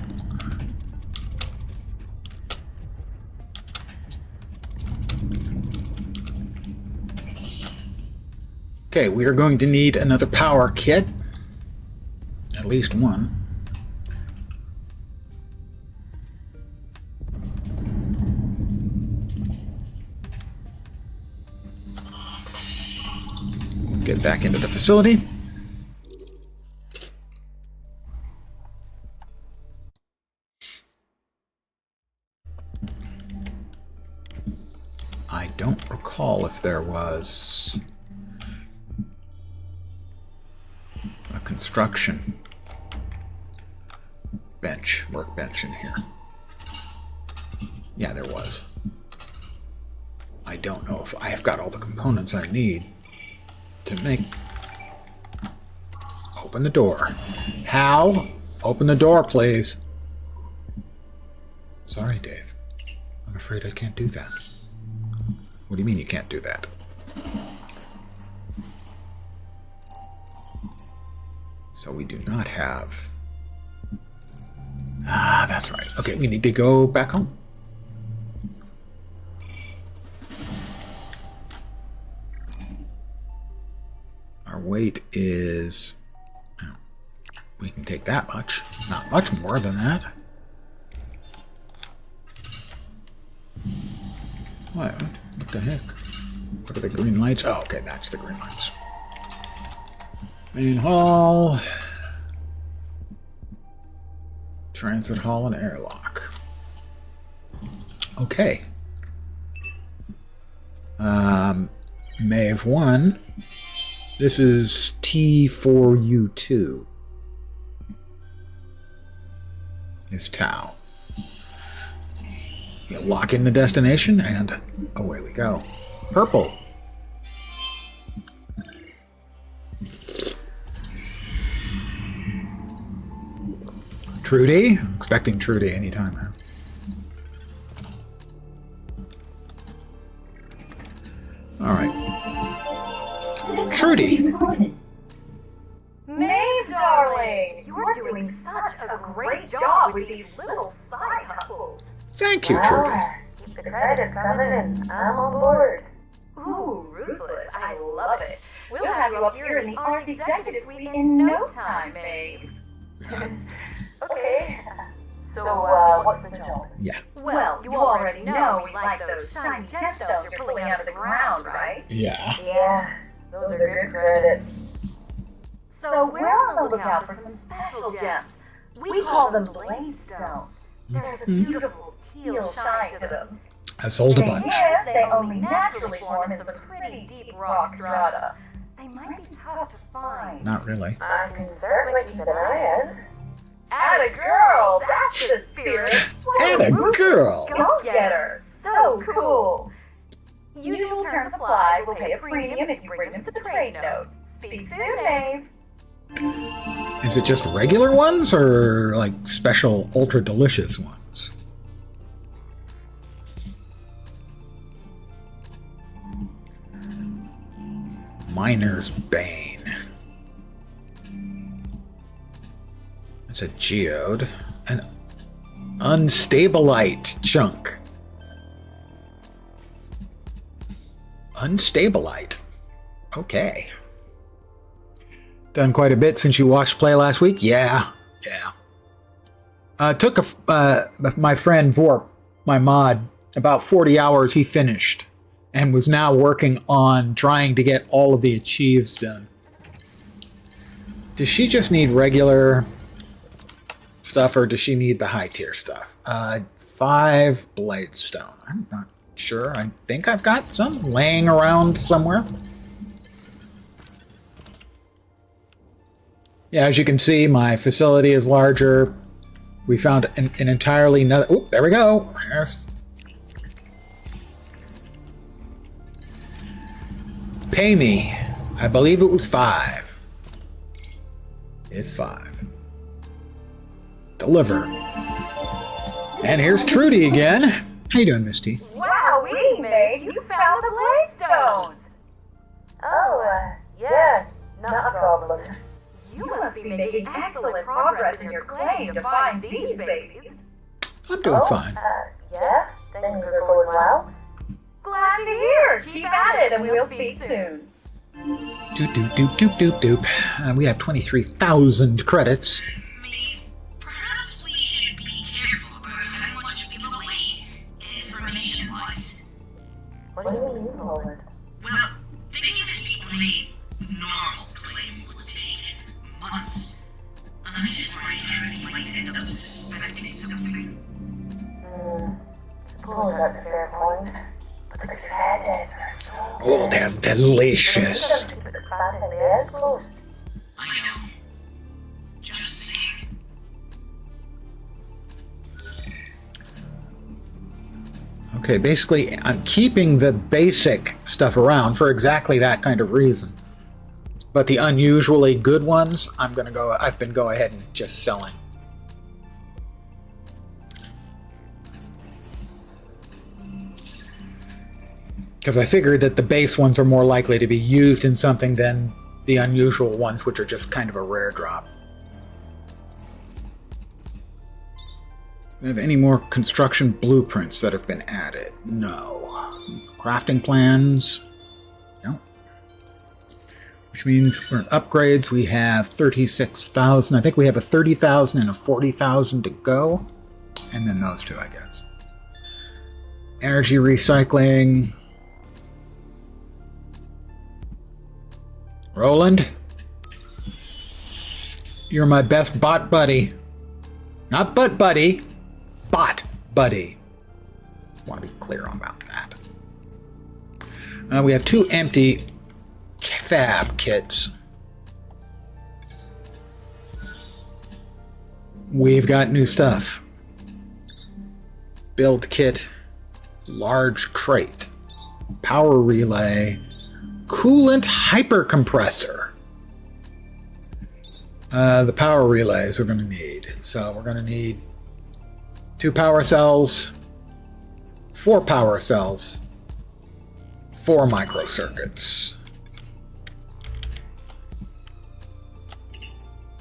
Okay, we are going to need another power kit. At least one. Get back into the facility. I don't recall if there was a construction workbench in here. Yeah, there was. I don't know if I have got all the components I need to make. Open the door. Hal, open the door, please. Sorry, Dave. I'm afraid I can't do that. What do you mean you can't do that? So we do not have... Ah, that's right. Okay, we need to go back home. Our weight is... Oh, we can take that much. Not much more than that. What the heck? What are the green lights? Oh, okay, that's the green lights. Main hall. Transit hall and airlock. Okay. Maeve 1. This is T4U2. is Tau. You lock in the destination, and away we go. Purple. Trudy? I'm expecting Trudy anytime now. Alright. Trudy! Maeve, darling! You're doing such a great job with these little side hustles. Thank you, Trudy. Well, keep the credits coming in. I'm on board. Ooh, ruthless. I love it. We'll have you up here in the art executive suite in no time, Maeve. Okay. So, what's the job? Yeah. Well, you already know we like those shiny gemstones you're pulling out of the ground, right? Yeah. Yeah, those are good credits. So we're on the lookout for some special gems. We call them blade stones. There's a beautiful teal shine to them. I sold a Thing bunch. is, they only naturally form in some pretty deep rock strata. They might be tough to find. Not really. I can certainly keep an eye out. Atta girl, that's the spirit. Atta girl. Go get her. So cool. Usual terms apply. We'll pay a premium if you bring them to the trade note. Speak soon, Maeve. Is it just regular ones or like special ultra delicious ones? Miner's Bane. It's a geode. An unstabilite chunk. Unstabilite. Okay. Done quite a bit since you watched play last week? Yeah. Took my friend Vorp, my mod, about 40 hours he finished and was now working on trying to get all of the achieves done. Does she just need regular stuff or does she need the high tier stuff? 5 blade stone. I'm not sure. I think I've got some laying around somewhere. Yeah, as you can see, my facility is larger. We found an entirely another... Oh, there we go. Yes. Pay me. I believe it was 5. It's 5. Deliver. And here's Trudy again. How you doing, Misty? Wowee, Maeve, you found the blade stones. Oh, yeah, not a problem. You must be making excellent progress in your claim to find these babies. I'm doing fine. Yeah, things are going well. Glad to hear. Keep at it, and we'll speak soon. Doop, doop, doop, doop, doop, doop. We have 23,000 credits. Perhaps we should be careful about how much we give away, information-wise. What do you mean, Lord? Well, digging this deeply, normal claim would take months. I just worry Trudy might end up suspecting something. Suppose that's a fair point. But the credits are so Oh, they're delicious. keep expanding the outpost. I know. Just saying. Okay, basically, I'm keeping the basic stuff around for exactly that kind of reason. But the unusually good ones, I've been go ahead and just selling. Because I figured that the base ones are more likely to be used in something than the unusual ones, which are just kind of a rare drop. Do we have any more construction blueprints that have been added? No. Crafting plans? No. Which means for upgrades we have 36,000. I think we have a 30,000 and a 40,000 to go. And then those two, I guess. Energy recycling. Roland? You're my best bot buddy. Not butt buddy. Bot buddy. Want to be clear about that. We have 2 empty fab kits. we've got new stuff. Build kit, large crate, power relay, coolant hypercompressor. The power relays we're going to need. So we're going to need 2 power cells, 4 power cells, 4 microcircuits.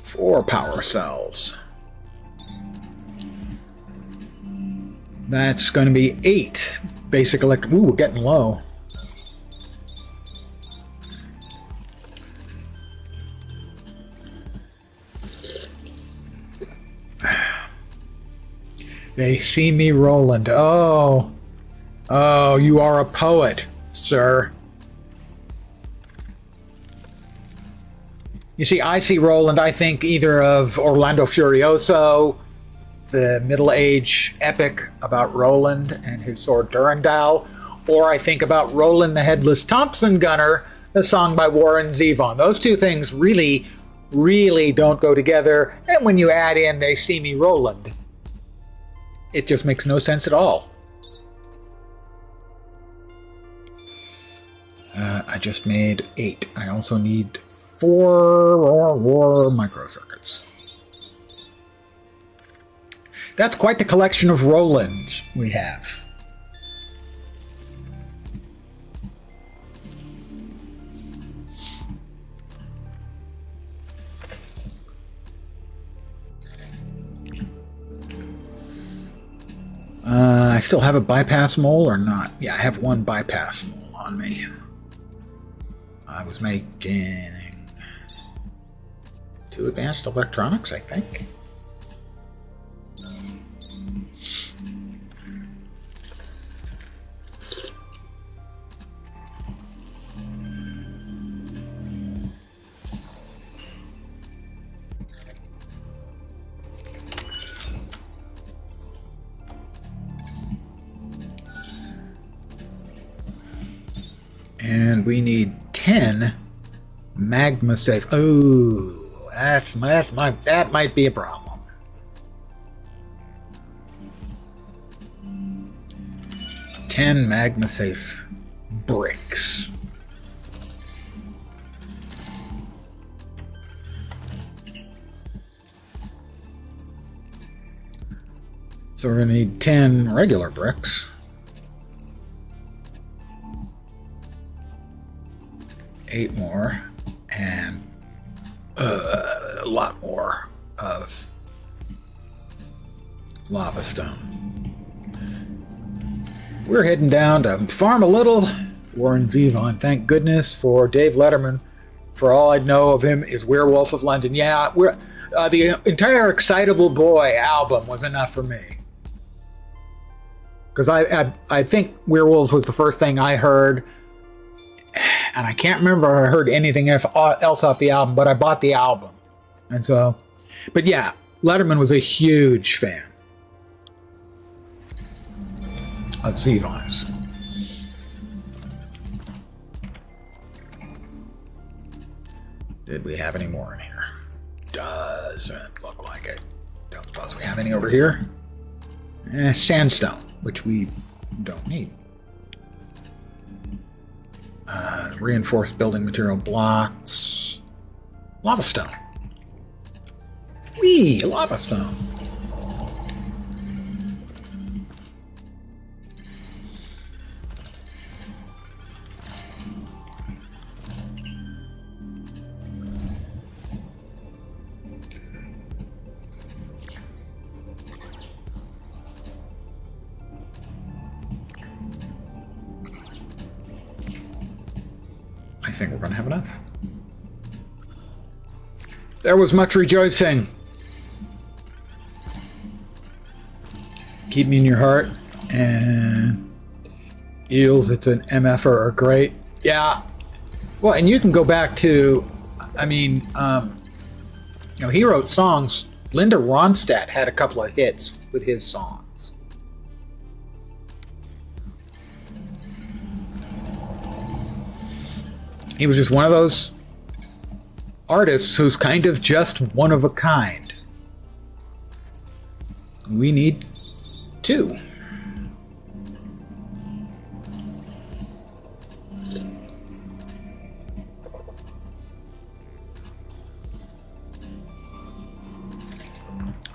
4 power cells. That's going to be 8 basic electric. Ooh, we're getting low. They see me, Roland. Oh. Oh, you are a poet, sir. You see, I see Roland, I think either of Orlando Furioso, the middle-age epic about Roland and his sword Durandal, or I think about Roland the Headless Thompson Gunner, the song by Warren Zevon. Those two things really, really don't go together, and when you add in They See Me Roland, it just makes no sense at all. I just made 8. I also need 4 more microcircuits. That's quite the collection of Rolands we have. I still have a bypass mole or not? Yeah, I have 1 bypass mole on me. I was making 2 advanced electronics, I think. And we need 10 magma safe. Oh, that might be a problem. Ten magma safe bricks. So we're going to need 10 regular bricks. 8 more, and a lot more of lava stone. We're heading down to farm a little. Warren Zevon, thank goodness for Dave Letterman. For all I know of him is Werewolf of London. Yeah, the entire Excitable Boy album was enough for me. Because I think Werewolves was the first thing I heard. And I can't remember if I heard anything else off the album, but I bought the album. And so, but yeah, Letterman was a huge fan of Zevon's. Did we have any more in here? Doesn't look like it. Don't suppose we have any over here. Sandstone, which we don't need. Reinforced building material blocks. Lava stone. Whee! Lava stone. I think we're going to have enough. There was much rejoicing. Keep me in your heart. And eels, it's an MFer are great. Yeah. Well, and you can go back to, I mean, he wrote songs. Linda Ronstadt had a couple of hits with his songs. He was just one of those artists who's kind of just one of a kind. We need 2.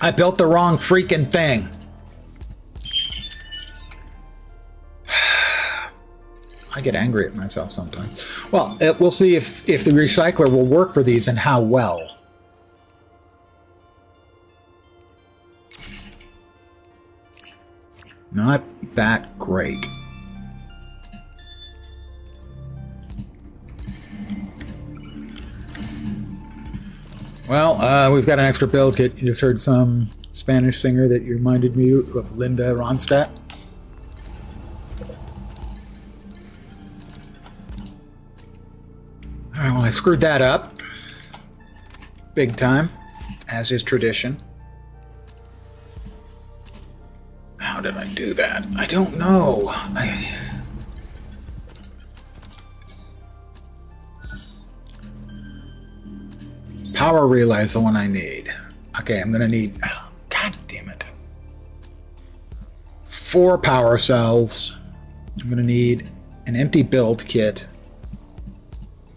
I built the wrong freaking thing. I get angry at myself sometimes. Well, we'll see if the recycler will work for these and how well. Not that great. Well, we've got an extra build kit. You just heard some Spanish singer that reminded me of Linda Ronstadt. Alright, well, I screwed that up. Big time, as is tradition. How did I do that? I don't know. Power relay is the one I need. Okay, I'm gonna need... Oh, God damn it. 4 power cells. I'm gonna need an empty build kit.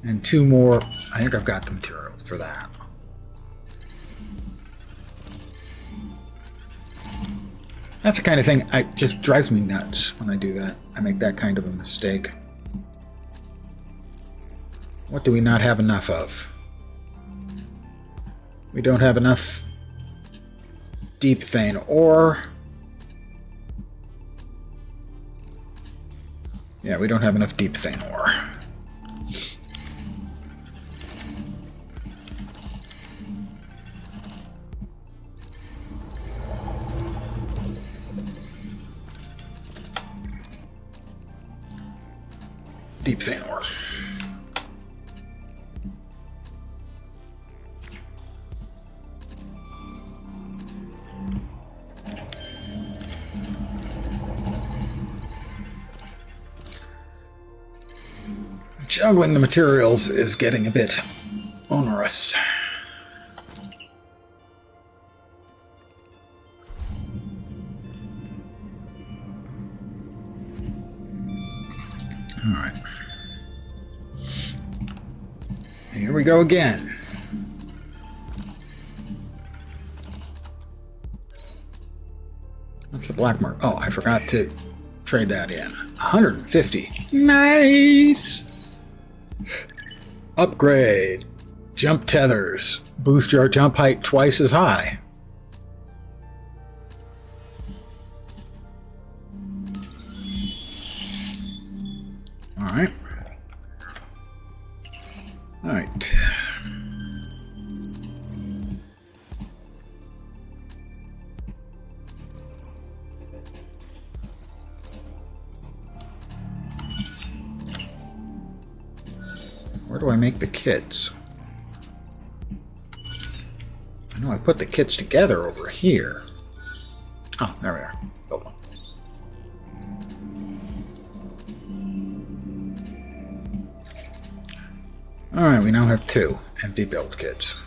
And 2 more. I think I've got the materials for that. That's the kind of thing it just drives me nuts when I do that. I make that kind of a mistake. What do we not have enough of? We don't have enough deep vein ore. Yeah, we don't have enough deep vein ore. Deep vein ore. Juggling the materials is getting a bit onerous. All right. Here we go again. What's the black mark? Oh, I forgot to trade that in. 150. Nice! Upgrade. Jump tethers. Boost your jump height twice as high. Alright. Alright. Where do I make the kits? I know I put the kits together over here. Oh, there we are. Build one. Alright, we now have 2 empty build kits.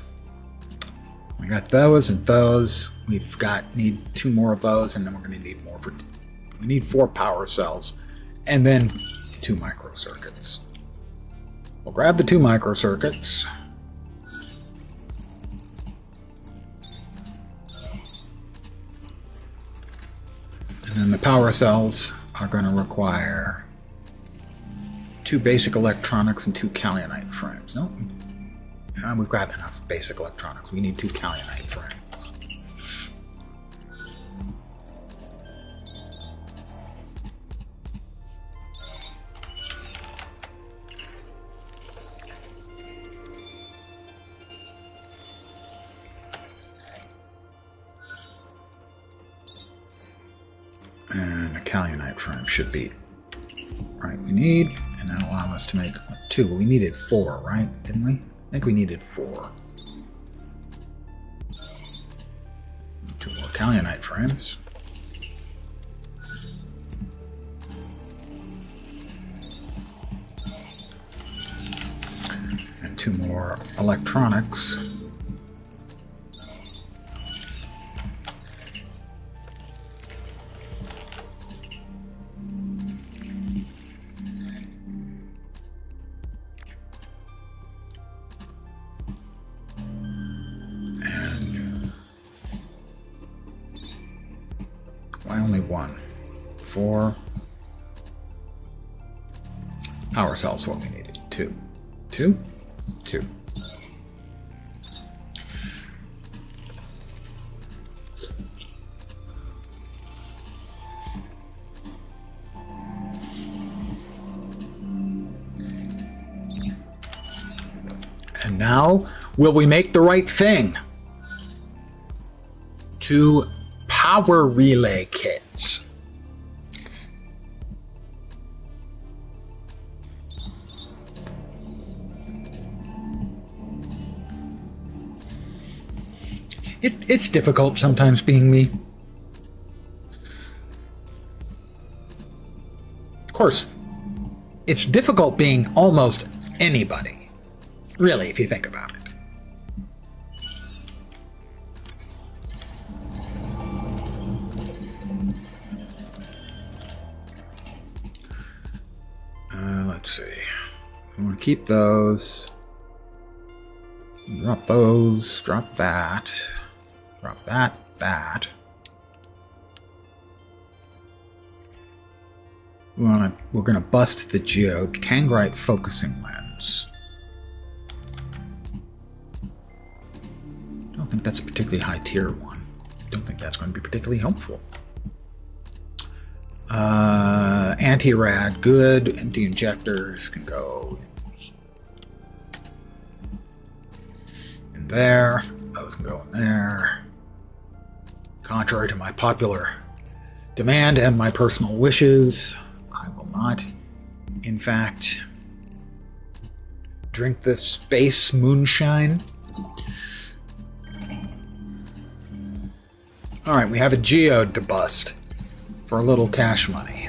We got those and those. Need 2 more of those, and then we're going to need more for... We need 4 power cells, and then 2 microcircuits. We'll grab the 2 microcircuits. And then the power cells are going to require 2 basic electronics and 2 kaolite frames. Nope. We've got enough basic electronics. We need 2 kaolite frames. And a kaolite frame should be right. We need, and that'll allow us to make 2. We needed 4, right? Didn't we? I think we needed 4. 2 more kaolite frames. And 2 more electronics. Why only one? 4. Power cells, what we needed. 2. 2? 2. And now, will we make the right thing? 2 power relay kits. It's difficult sometimes being me. Of course, it's difficult being almost anybody. Really, if you think about it. Let's see. I'm going to keep those. Drop those. Drop that. Drop that. That. We're gonna bust the geode. Tangrite focusing lens. I don't think that's a particularly high tier one. Don't think that's going to be particularly helpful. Anti-rad, good. Empty injectors can go in there. Those can go in there. Contrary to my popular demand and my personal wishes, I will not, in fact, drink the space moonshine. Alright, we have a geode to bust for a little cash money.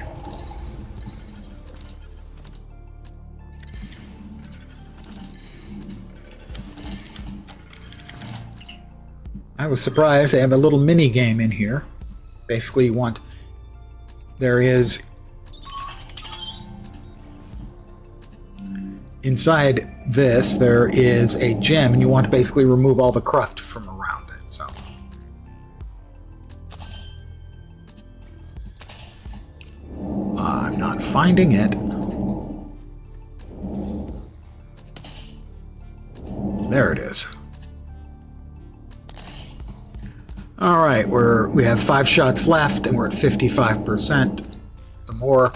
I was surprised they have a little mini game in here. Basically, you want... There is... Inside this, there is a gem, and you want to basically remove all the cruft from around it, so... I'm not finding it. There it is. Alright, we have 5 shots left, and we're at 55%. The more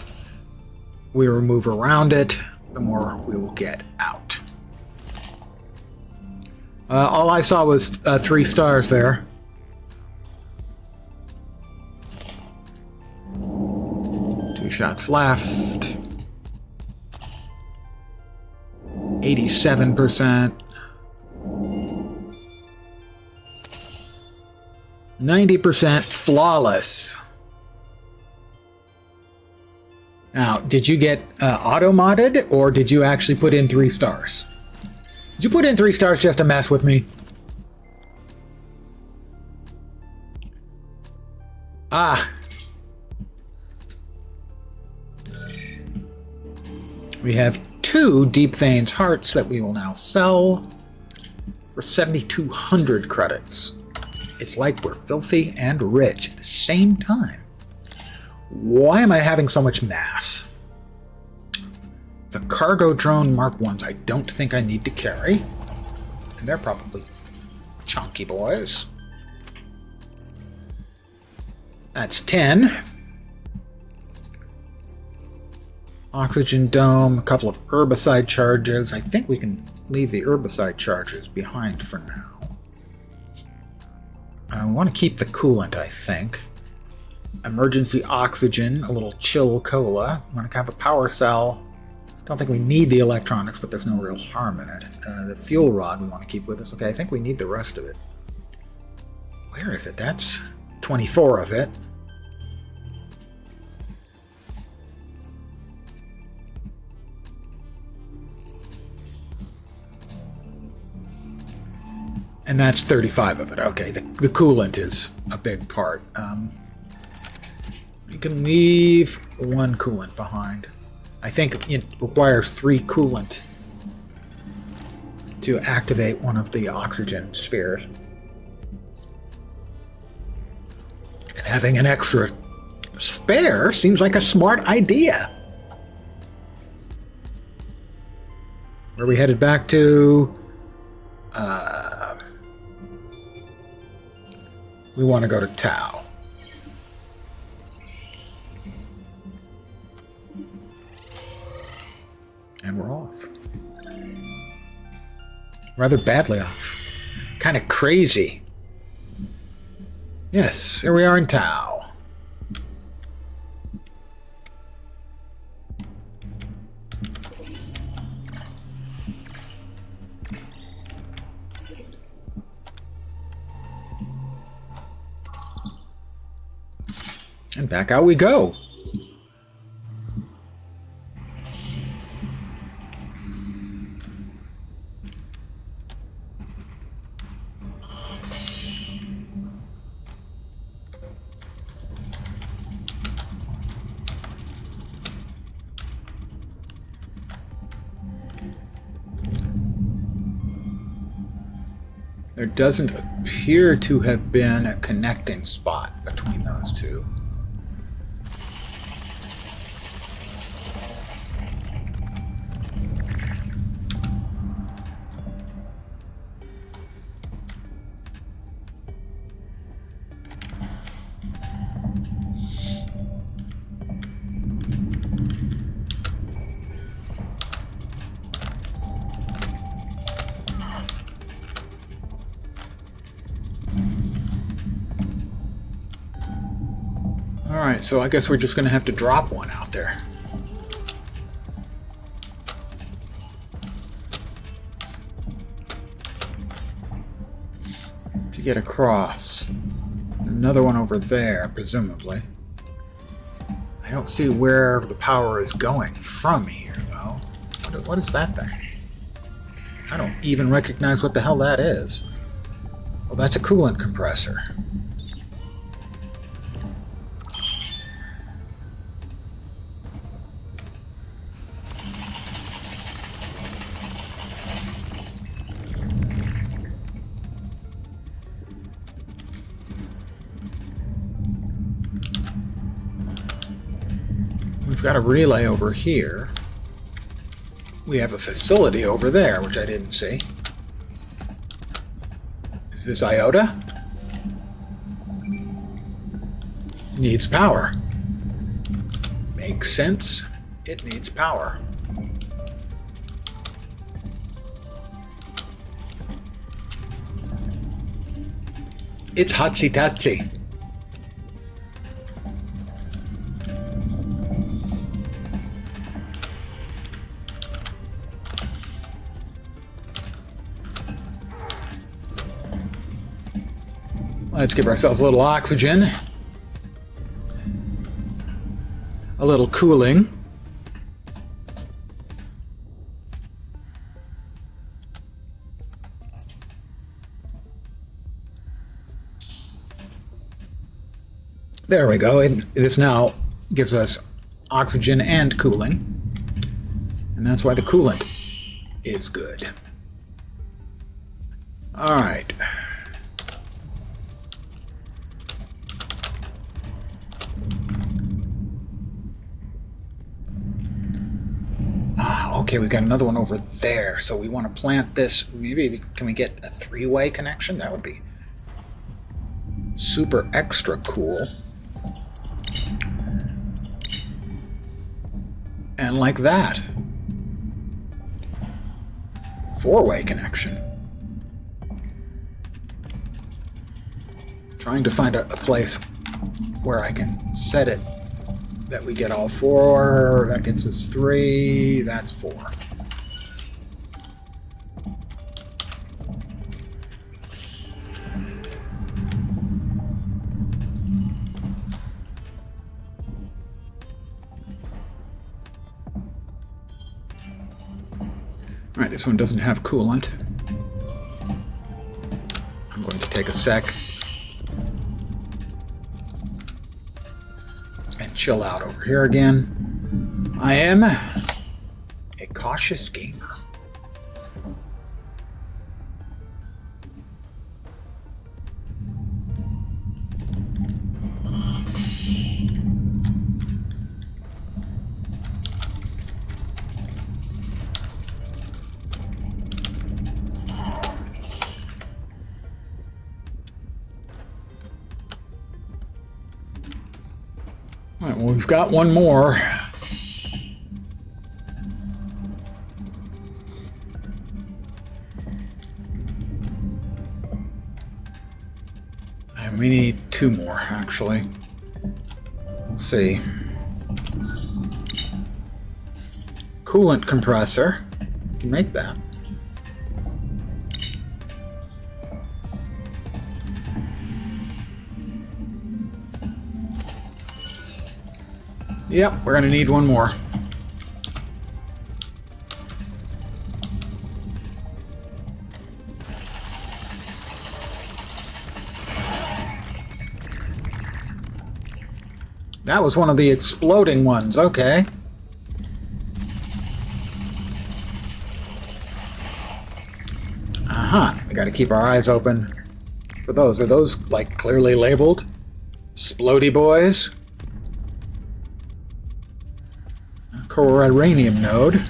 we remove around it, the more we will get out. All I saw was 3 stars there. Two shots left. 87%. 90% flawless. Now, did you get auto-modded, or did you actually put in 3 stars? Did you put in 3 stars just to mess with me? Ah. We have 2 Deep Veins hearts that we will now sell for 7,200 credits. It's like we're filthy and rich at the same time. Why am I having so much mass? The cargo drone Mark 1s I don't think I need to carry. And they're probably chunky boys. That's 10. Oxygen dome, a couple of herbicide charges. I think we can leave the herbicide charges behind for now. I want to keep the coolant, I think. Emergency oxygen, a little chill cola. I want to have a power cell. Don't think we need the electronics, but there's no real harm in it. The fuel rod we want to keep with us. Okay, I think we need the rest of it. Where is it? That's 24 of it. And that's 35 of it. Okay, the coolant is a big part. You can leave 1 coolant behind. I think it requires 3 coolant to activate one of the oxygen spheres. And having an extra Spare seems like a smart idea. Where are we headed back to? We want to go to Tau. And we're off. Rather badly off. Kind of crazy. Yes, here we are in Tau. And back out we go. There doesn't appear to have been a connecting spot between those two. Alright, so I guess we're just going to have to drop one out there. To get across. Another one over there, presumably. I don't see where the power is going from here, though. What is that thing? I don't even recognize what the hell that is. Well, that's a coolant compressor. We've got a relay over here. We have a facility over there, which I didn't see. Is this Iota? Needs power. Makes sense. It needs power. It's Hotsy-Totsy. Let's give ourselves a little oxygen. A little cooling. There we go. This now gives us oxygen and cooling. And that's why the coolant is good. All right. Okay, we've got another one over there, so we want to plant this. Maybe can we get a three-way connection? That would be super extra cool. And like that. Four-way connection. Trying to find a place where I can set it that we get all four. That gets us 3. That's 4. All right, this one doesn't have coolant. I'm going to take a sec and chill out over here again. I am a cautious gamer. Alright, well, we've got one more. And we need two more, actually. Let's see. Coolant compressor. You can make that. Yep, we're gonna need one more. That was one of the exploding ones, okay. Aha, we gotta keep our eyes open for those. Are those, like, clearly labeled? Splody boys? Core uranium node.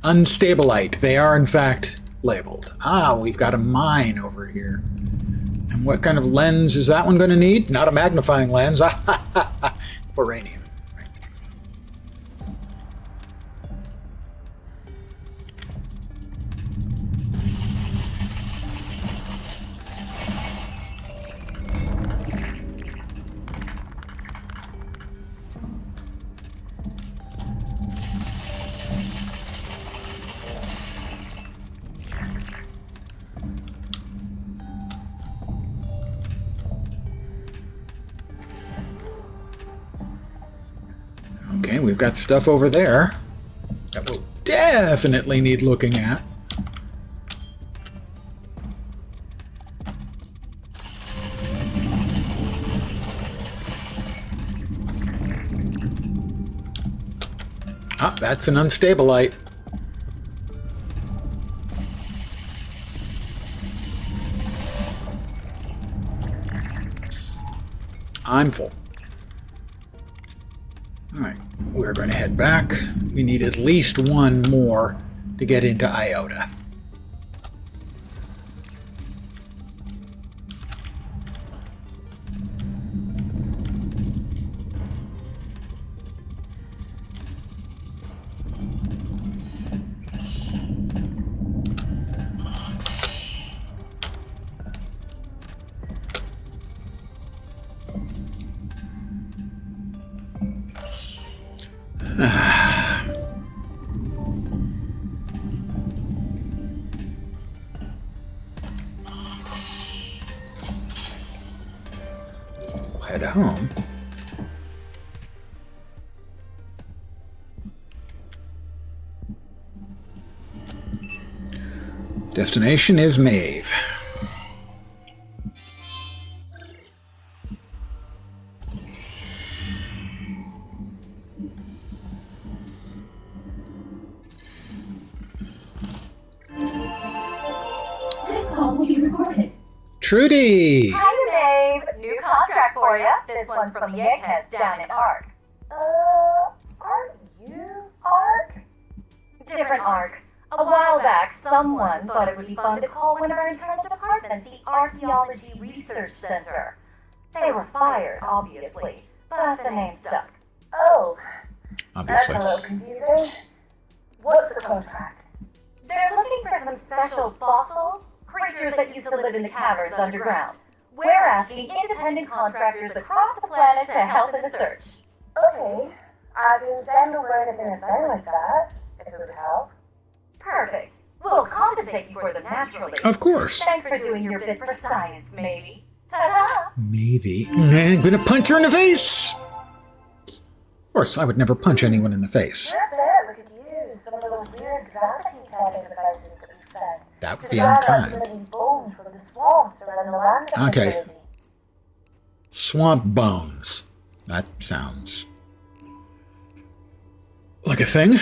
Unstabilite. They are, in fact, labeled. Ah, we've got a mine over here. And what kind of lens is that one going to need? Not a magnifying lens. Uranium. Right. Okay, we've got stuff over there that will definitely need looking at. Ah, that's an unstabilite. I'm full. Alright, we're going to head back. We need at least one more to get into Iota. Head home. Destination is Maeve. This call will be recorded. Trudy! Hi, Dave. New contract for you. This one's from the Eggheads down in Ark. Aren't you Ark? Different Ark. A while back, someone thought it would be fun to call one of our internal departments the Archaeology Research Center. They were fired, obviously, but the name stuck. Oh, that's Obviously. a little confusing. What's the contract? They're looking for some special fossils, creatures that used to live in the caverns underground. We're asking independent contractors across the planet to help in the search. Okay, I can send over anything I find like that, if it would help. Perfect. We'll compensate you for them naturally. Of course. Thanks for doing your bit for science, maybe. Ta-ta! Maybe. I'm gonna punch her in the face! Of course, I would never punch anyone in the face. I bet we could use some of those weird gravity tapping devices that we found. That would To be drive out some unkind. of these bones from the swamps around the land Okay. facility. Swamp bones. That sounds like a thing.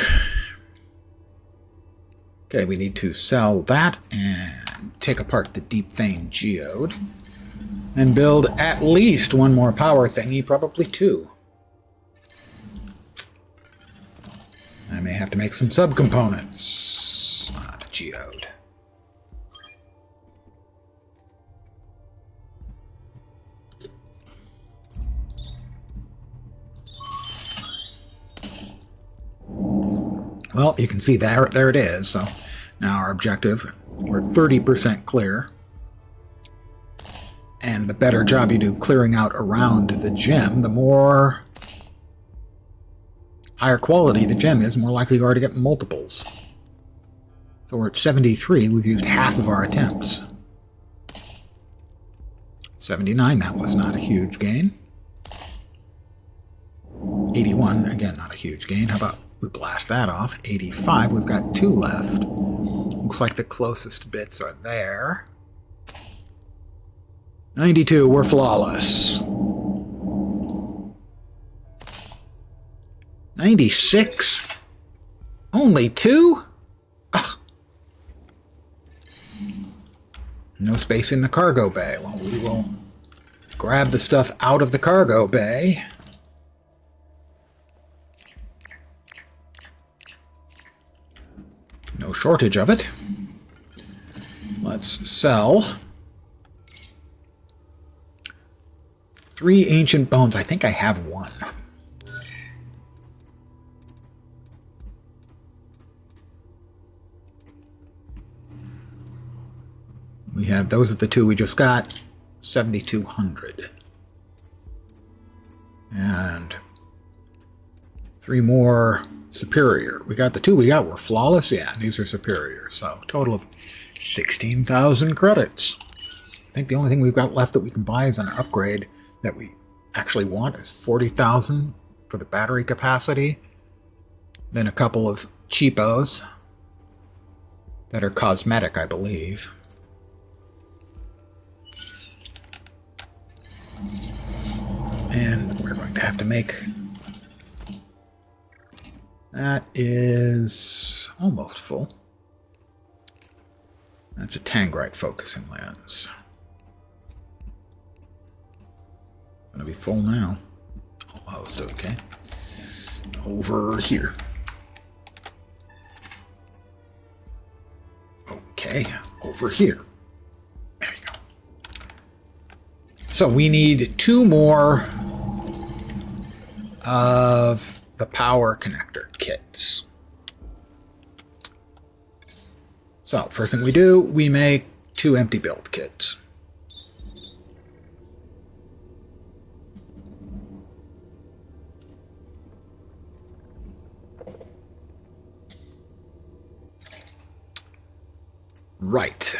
Okay, we need to sell that and take apart the deep vein geode and build at least one more power thingy, probably two. I may have to make some subcomponents. Ah, the geode. Well, you can see there it is. So now our objective, we're 30% clear. And the better job you do clearing out around the gem, the more higher quality the gem is, more likely you are to get multiples. So we're at 73. We've used half of our attempts. 79, that was not a huge gain. 81, again, not a huge gain. How about we blast that off? 85, we've got 2 left. Looks like the closest bits are there. 92, we're flawless. 96? Only 2? Ugh. No space in the cargo bay. Well, we will grab the stuff out of the cargo bay. No shortage of it. Let's sell 3 ancient bones. I think I have 1. We have, those are the 2 we just got, 7,200. And 3 more superior. We got the 2 we got were flawless. Yeah, these are superior. So total of 16,000 credits. I think the only thing we've got left that we can buy is an upgrade that we actually want is 40,000 for the battery capacity. Then a couple of cheapos that are cosmetic, I believe. And we're going to have to make... That is almost full. That's a Tangrite focusing lens. Gonna be full now. Almost okay. Over here. Okay, over here. There you go. So we need 2 more of the power connector kits. So first thing we do, we make 2 empty build kits. Right.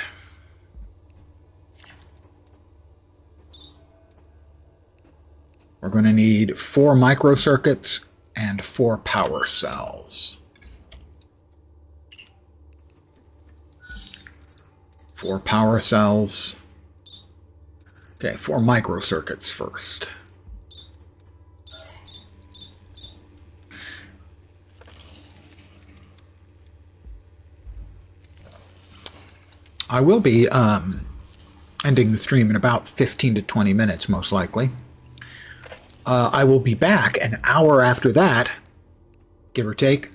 We're going to need 4 microcircuits and 4 power cells. 4 power cells. Okay, 4 microcircuits first. I will be ending the stream in about 15 to 20 minutes, most likely. I will be back an hour after that, give or take,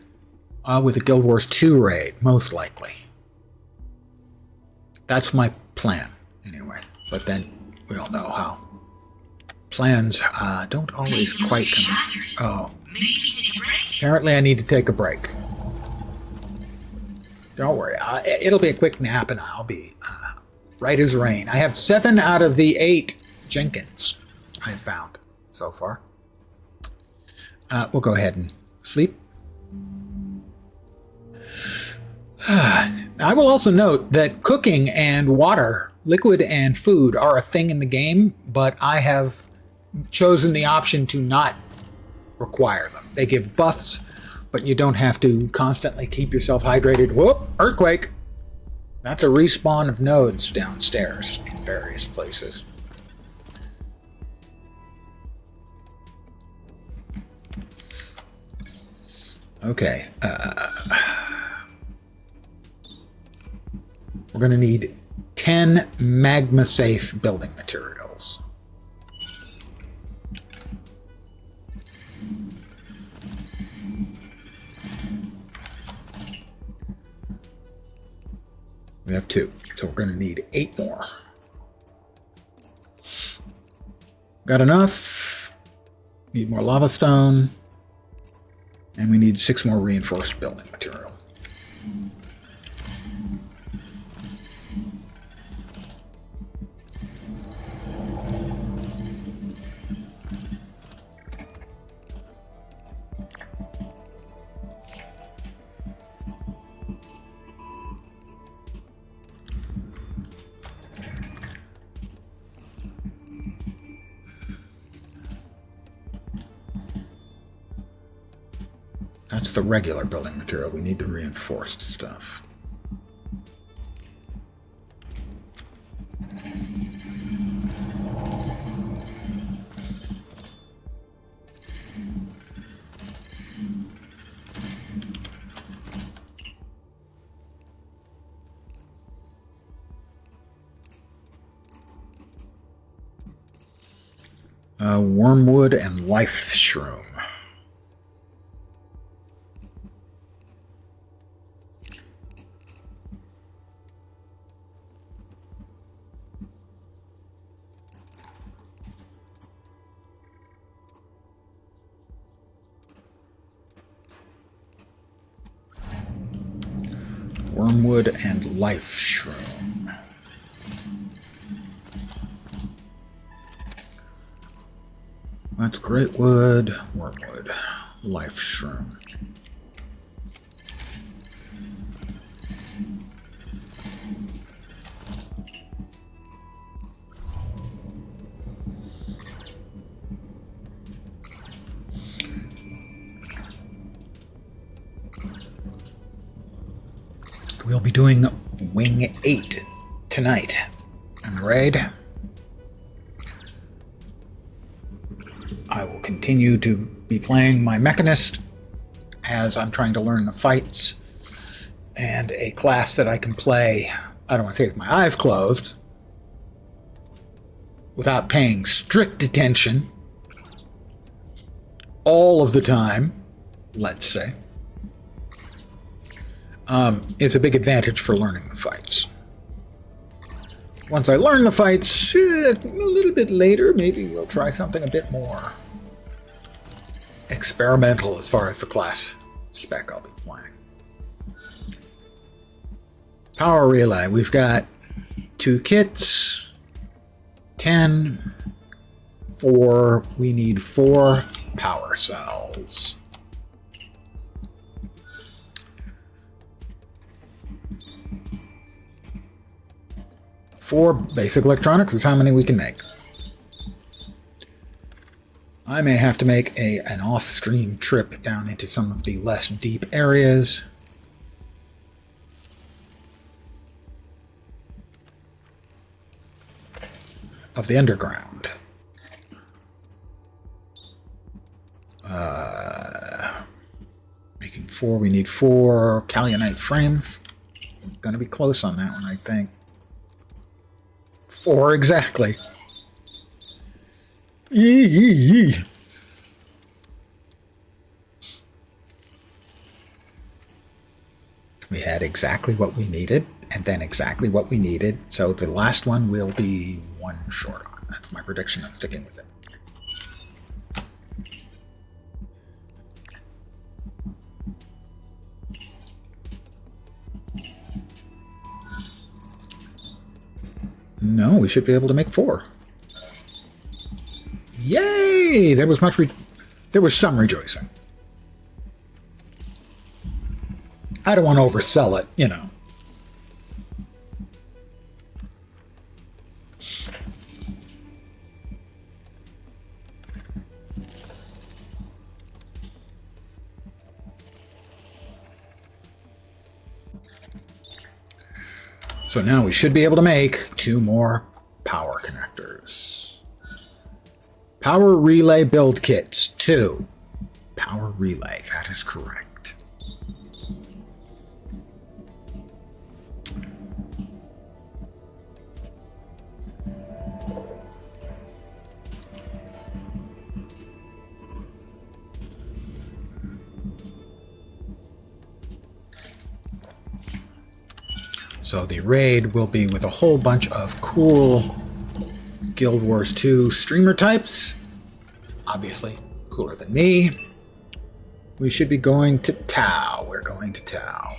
with a Guild Wars 2 raid, most likely. That's my plan, anyway. But then, we all know how plans don't always quite come... Oh. Apparently I need to take a break. Don't worry, it'll be a quick nap and I'll be right as rain. I have 7 out of the 8 Jenkins I've found so far. We'll go ahead and sleep. I will also note that cooking and water, liquid and food, are a thing in the game, but I have chosen the option to not require them. They give buffs, but you don't have to constantly keep yourself hydrated. Whoop! Earthquake! That's a respawn of nodes downstairs in various places. Okay. We're going to need 10 magma-safe building materials. We have 2, so we're going to need 8 more. Got enough. Need more lava stone. And we need 6 more reinforced building material. That's the regular building material. We need the reinforced stuff. Wormwood and life shroom. Wormwood and life shroom. That's great wood, wormwood, life shroom. We'll be doing Wing 8 tonight in the raid. I will continue to be playing my Mechanist as I'm trying to learn the fights, and a class that I can play, I don't want to say with my eyes closed, without paying strict attention all of the time, let's say. It's a big advantage for learning the fights. Once I learn the fights, a little bit later, maybe we'll try something a bit more experimental as far as the class spec I'll be playing. Power relay. We've got 2 kits, 10, 4. We need 4 power cells. Four basic electronics is how many we can make. I may have to make an off-stream trip down into some of the less deep areas. Of the underground. Making 4, we need 4 Kaolite frames. It's gonna be close on that one, I think. 4 exactly. Yee yee yee. We had exactly what we needed, and then exactly what we needed, so the last one will be 1 short on. That's my prediction. I'm sticking with it. No, we should be able to make 4. Yay! There was some rejoicing. I don't want to oversell it, you know. So now we should be able to make 2 more power connectors. Power relay build kits, 2. Power relay, that is correct. So the raid will be with a whole bunch of cool Guild Wars 2 streamer types. Obviously, cooler than me. We should be going to Tau. We're going to Tau.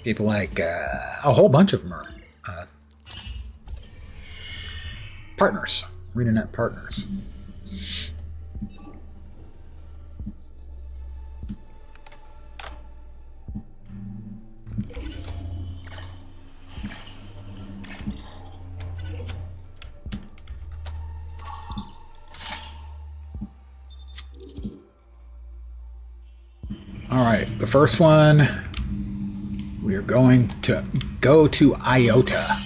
People like a whole bunch of them are partners, ArenaNet partners. All right, the first one, we are going to go to Iota.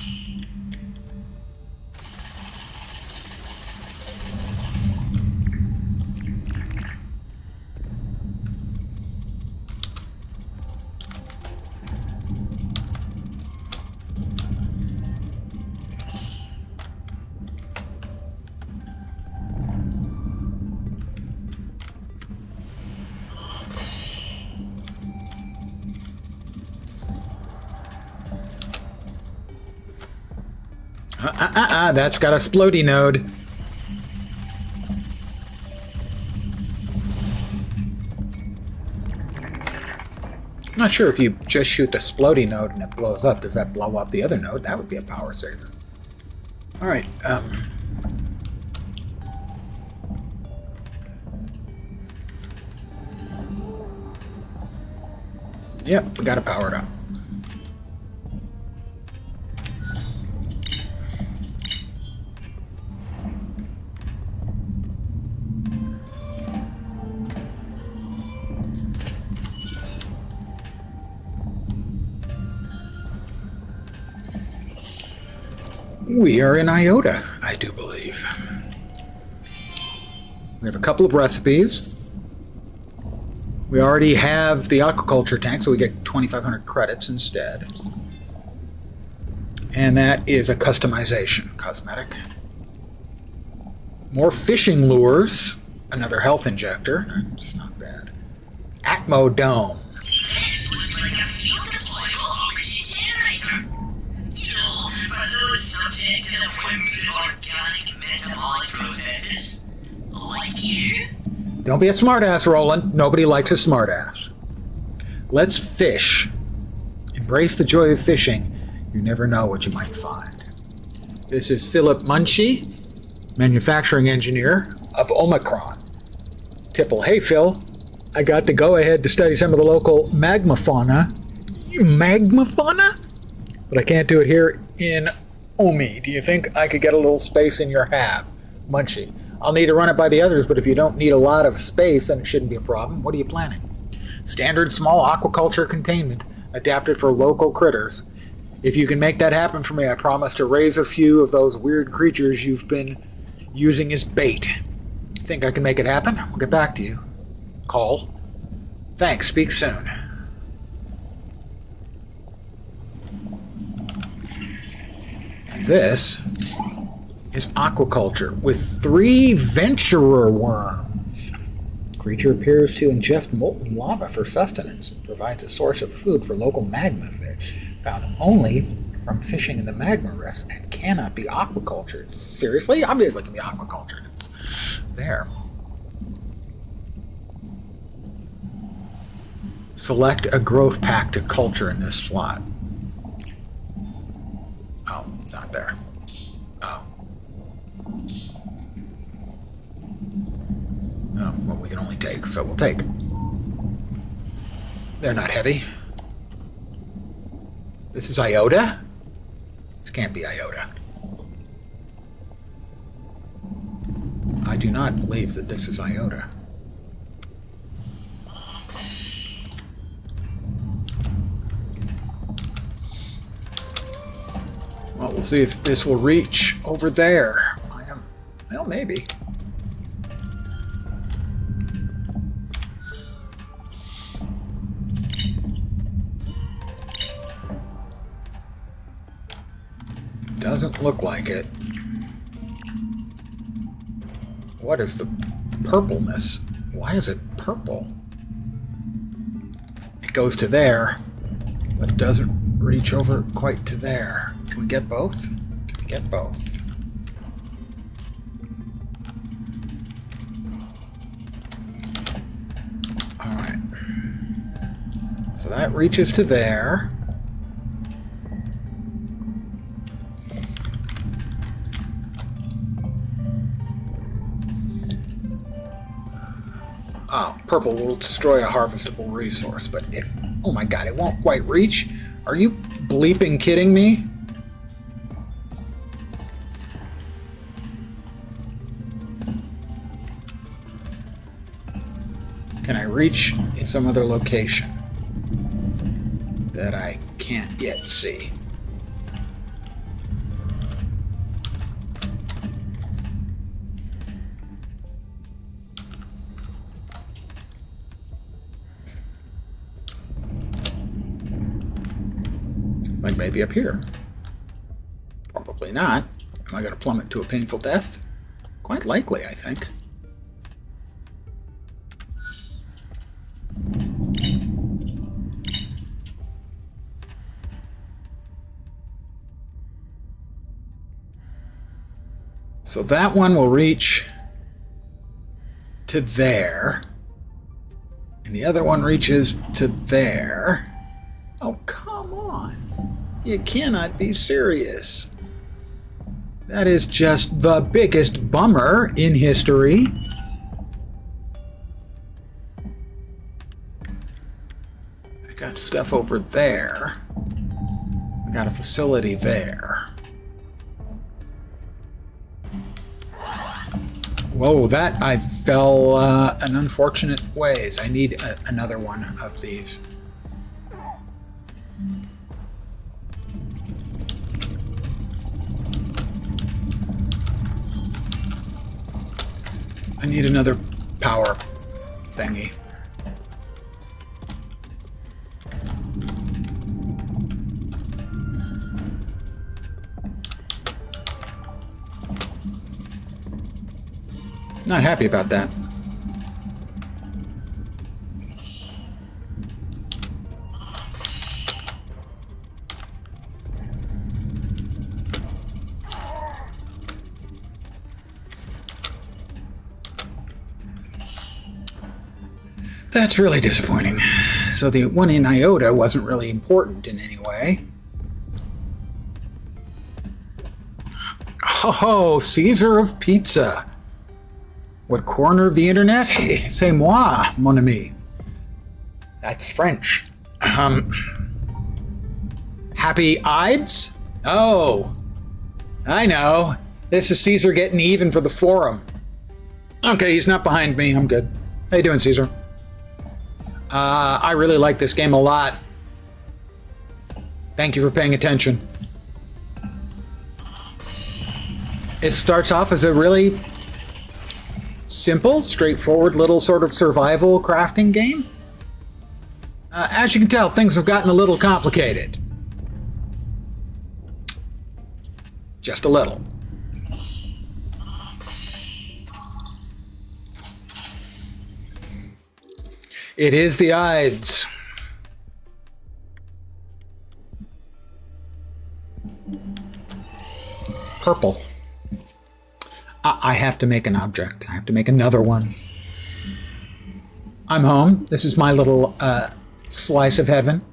That's got a splody node. I'm not sure if you just shoot the splody node and it blows up, does that blow up the other node? That would be a power saver. Alright, yep, we got it powered up. We are in Iota, I do believe. We have a couple of recipes. We already have the aquaculture tank, so we get 2,500 credits instead. And that is a customization cosmetic. More fishing lures. Another health injector. It's not bad. Atmo Dome. This looks like a field deployable oxygen generator. You know, for those subject to the whims of organic metabolic processes. Like you? Don't be a smartass, Roland. Nobody likes a smartass. Let's fish. Embrace the joy of fishing. You never know what you might find. This is Philip Munchie, manufacturing engineer of Omicron. Tipple, hey Phil, I got the go-ahead to study some of the local magma fauna. Magma fauna? But I can't do it here in Omi. Do you think I could get a little space in your hab? Munchie, I'll need to run it by the others, but if you don't need a lot of space, then it shouldn't be a problem. What are you planning? Standard small aquaculture containment, adapted for local critters. If you can make that happen for me, I promise to raise a few of those weird creatures you've been using as bait. Think I can make it happen? I'll get back to you. Call. Thanks. Speak soon. This is aquaculture with 3 venturer worms. Creature appears to ingest molten lava for sustenance and provides a source of food for local magma fish, found only from fishing in the magma rifts and cannot be aquacultured. Seriously? Obviously it can be aquacultured. It's there. Select a growth pack to culture in this slot. Oh, not there. Oh. Oh, well, we can only take, so we'll take. They're not heavy. This is Iota? This can't be Iota. I do not believe that this is Iota. Well, we'll see if this will reach over there. Well, maybe. Doesn't look like it. What is the purpleness? Why is it purple? It goes to there, but it doesn't reach over quite to there. Can we get both? Can we get both? So that reaches to there. Oh, purple will destroy a harvestable resource, but it... Oh my god, it won't quite reach? Are you bleeping kidding me? Can I reach in some other location that I can't yet see? Like maybe up here. Probably not. Am I going to plummet to a painful death? Quite likely, I think. So that one will reach to there. And the other one reaches to there. Oh, come on. You cannot be serious. That is just the biggest bummer in history. I got stuff over there. I got a facility there. Whoa, that I fell in unfortunate ways. I need another one of these. I need another power thingy. Not happy about that. That's really disappointing. So the one in Iota wasn't really important in any way. Oh, Caesar of Pizza. What corner of the internet? C'est moi, mon ami. That's French. Happy Ides? Oh, I know. This is Caesar getting even for the forum. Okay, he's not behind me. I'm good. How you doing, Caesar? I really like this game a lot. Thank you for paying attention. It starts off as a really simple, straightforward little sort of survival crafting game. As you can tell, things have gotten a little complicated. Just a little. It is the Ides. Purple. I have to make an object. I have to make another one. I'm home. This is my little slice of heaven.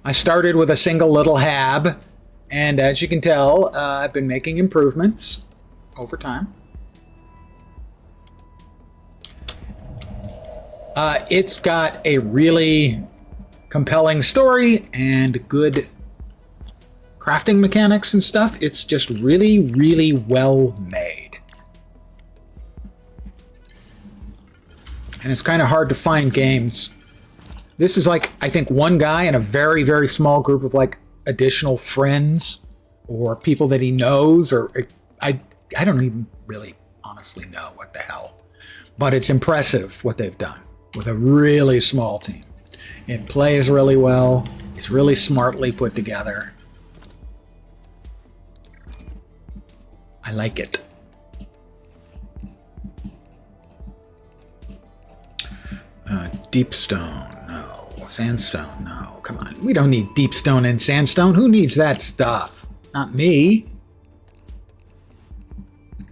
I started with a single little hab, and as you can tell, I've been making improvements over time. It's got a really compelling story and good crafting mechanics and stuff. It's just really, really well made. And it's kind of hard to find games. This is like, I think, one guy and a very, very small group of like additional friends or people that he knows, or I don't even really honestly know what the hell. But it's impressive what they've done with a really small team. It plays really well. It's really smartly put together. I like it. Deep stone, no. Sandstone, no. Come on. We don't need deep stone and sandstone. Who needs that stuff? Not me.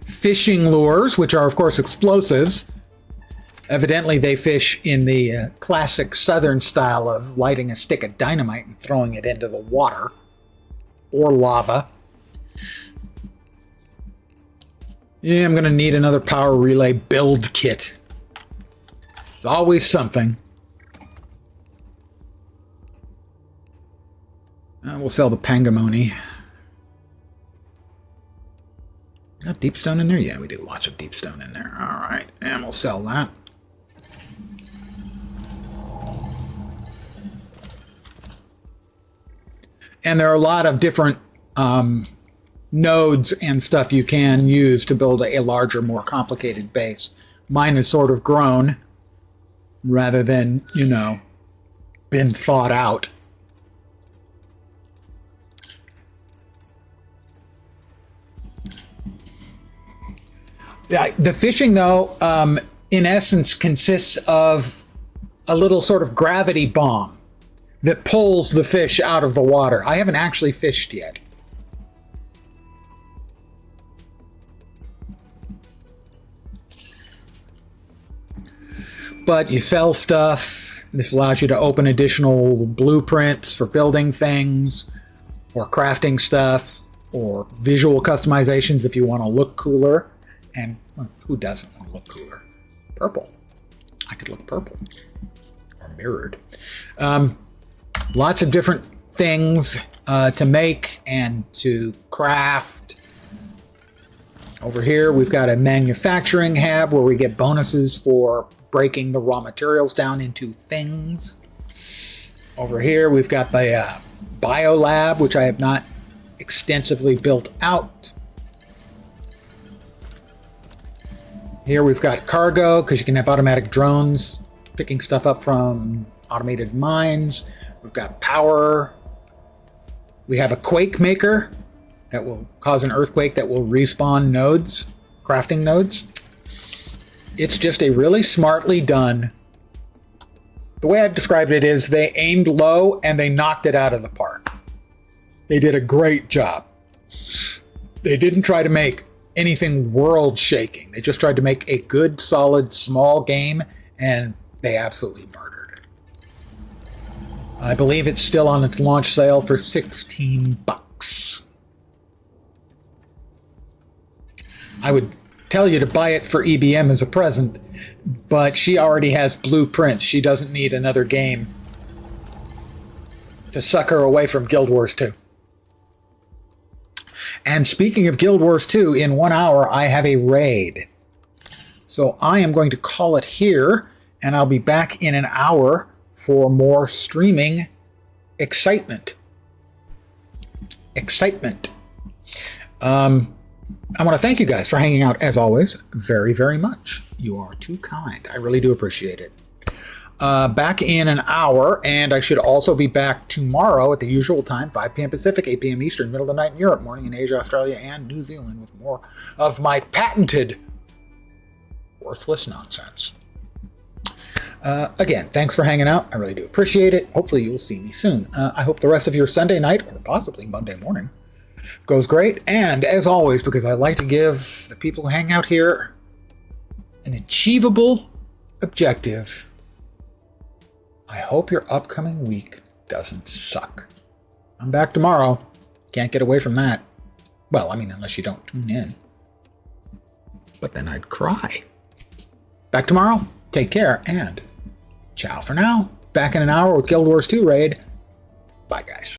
Fishing lures, which are, of course, explosives. Evidently, they fish in the classic southern style of lighting a stick of dynamite and throwing it into the water or lava. Yeah, I'm going to need another power relay build kit. It's always something. We'll sell the Pangamony. Got deep stone in there? Yeah, we do lots of deep stone in there. All right, and we'll sell that. And there are a lot of different nodes and stuff you can use to build a larger, more complicated base. Mine is sort of grown rather than, you know, been thought out. Yeah, the fishing, though, in essence, consists of a little sort of gravity bomb that pulls the fish out of the water. I haven't actually fished yet. But you sell stuff. This allows you to open additional blueprints for building things, or crafting stuff, or visual customizations if you want to look cooler. And well, who doesn't want to look cooler? Purple. I could look purple. Or mirrored. Lots of different things to make and to craft. Over here, we've got a manufacturing hub where we get bonuses for breaking the raw materials down into things. Over here, we've got the bio lab, which I have not extensively built out. Here we've got cargo, because you can have automatic drones picking stuff up from automated mines. We've got power. We have a quake maker that will cause an earthquake that will respawn nodes, crafting nodes. It's just a really smartly done. The way I've described it is they aimed low and they knocked it out of the park. They did a great job. They didn't try to make anything world-shaking. They just tried to make a good, solid, small game, and they absolutely murdered it. I believe it's still on its launch sale for $16. I would tell you to buy it for EBM as a present, but she already has blueprints. She doesn't need another game to suck her away from Guild Wars 2. And speaking of Guild Wars 2, in 1 hour I have a raid. So I am going to call it here, and I'll be back in an hour for more streaming excitement. I want to thank you guys for hanging out, as always, very, very much. You are too kind. I really do appreciate it. Back in an hour, and I should also be back tomorrow at the usual time, 5 p.m. Pacific, 8 p.m. Eastern, middle of the night in Europe, morning in Asia, Australia, and New Zealand, with more of my patented worthless nonsense. Again, thanks for hanging out. I really do appreciate it. Hopefully you'll see me soon. I hope the rest of your Sunday night, or possibly Monday morning, goes great. And as always, because I like to give the people who hang out here an achievable objective, I hope your upcoming week doesn't suck. I'm back tomorrow. Can't get away from that. Well, I mean, unless you don't tune in. But then I'd cry. Back tomorrow. Take care, and ciao for now. Back in an hour with Guild Wars 2 raid. Bye, guys.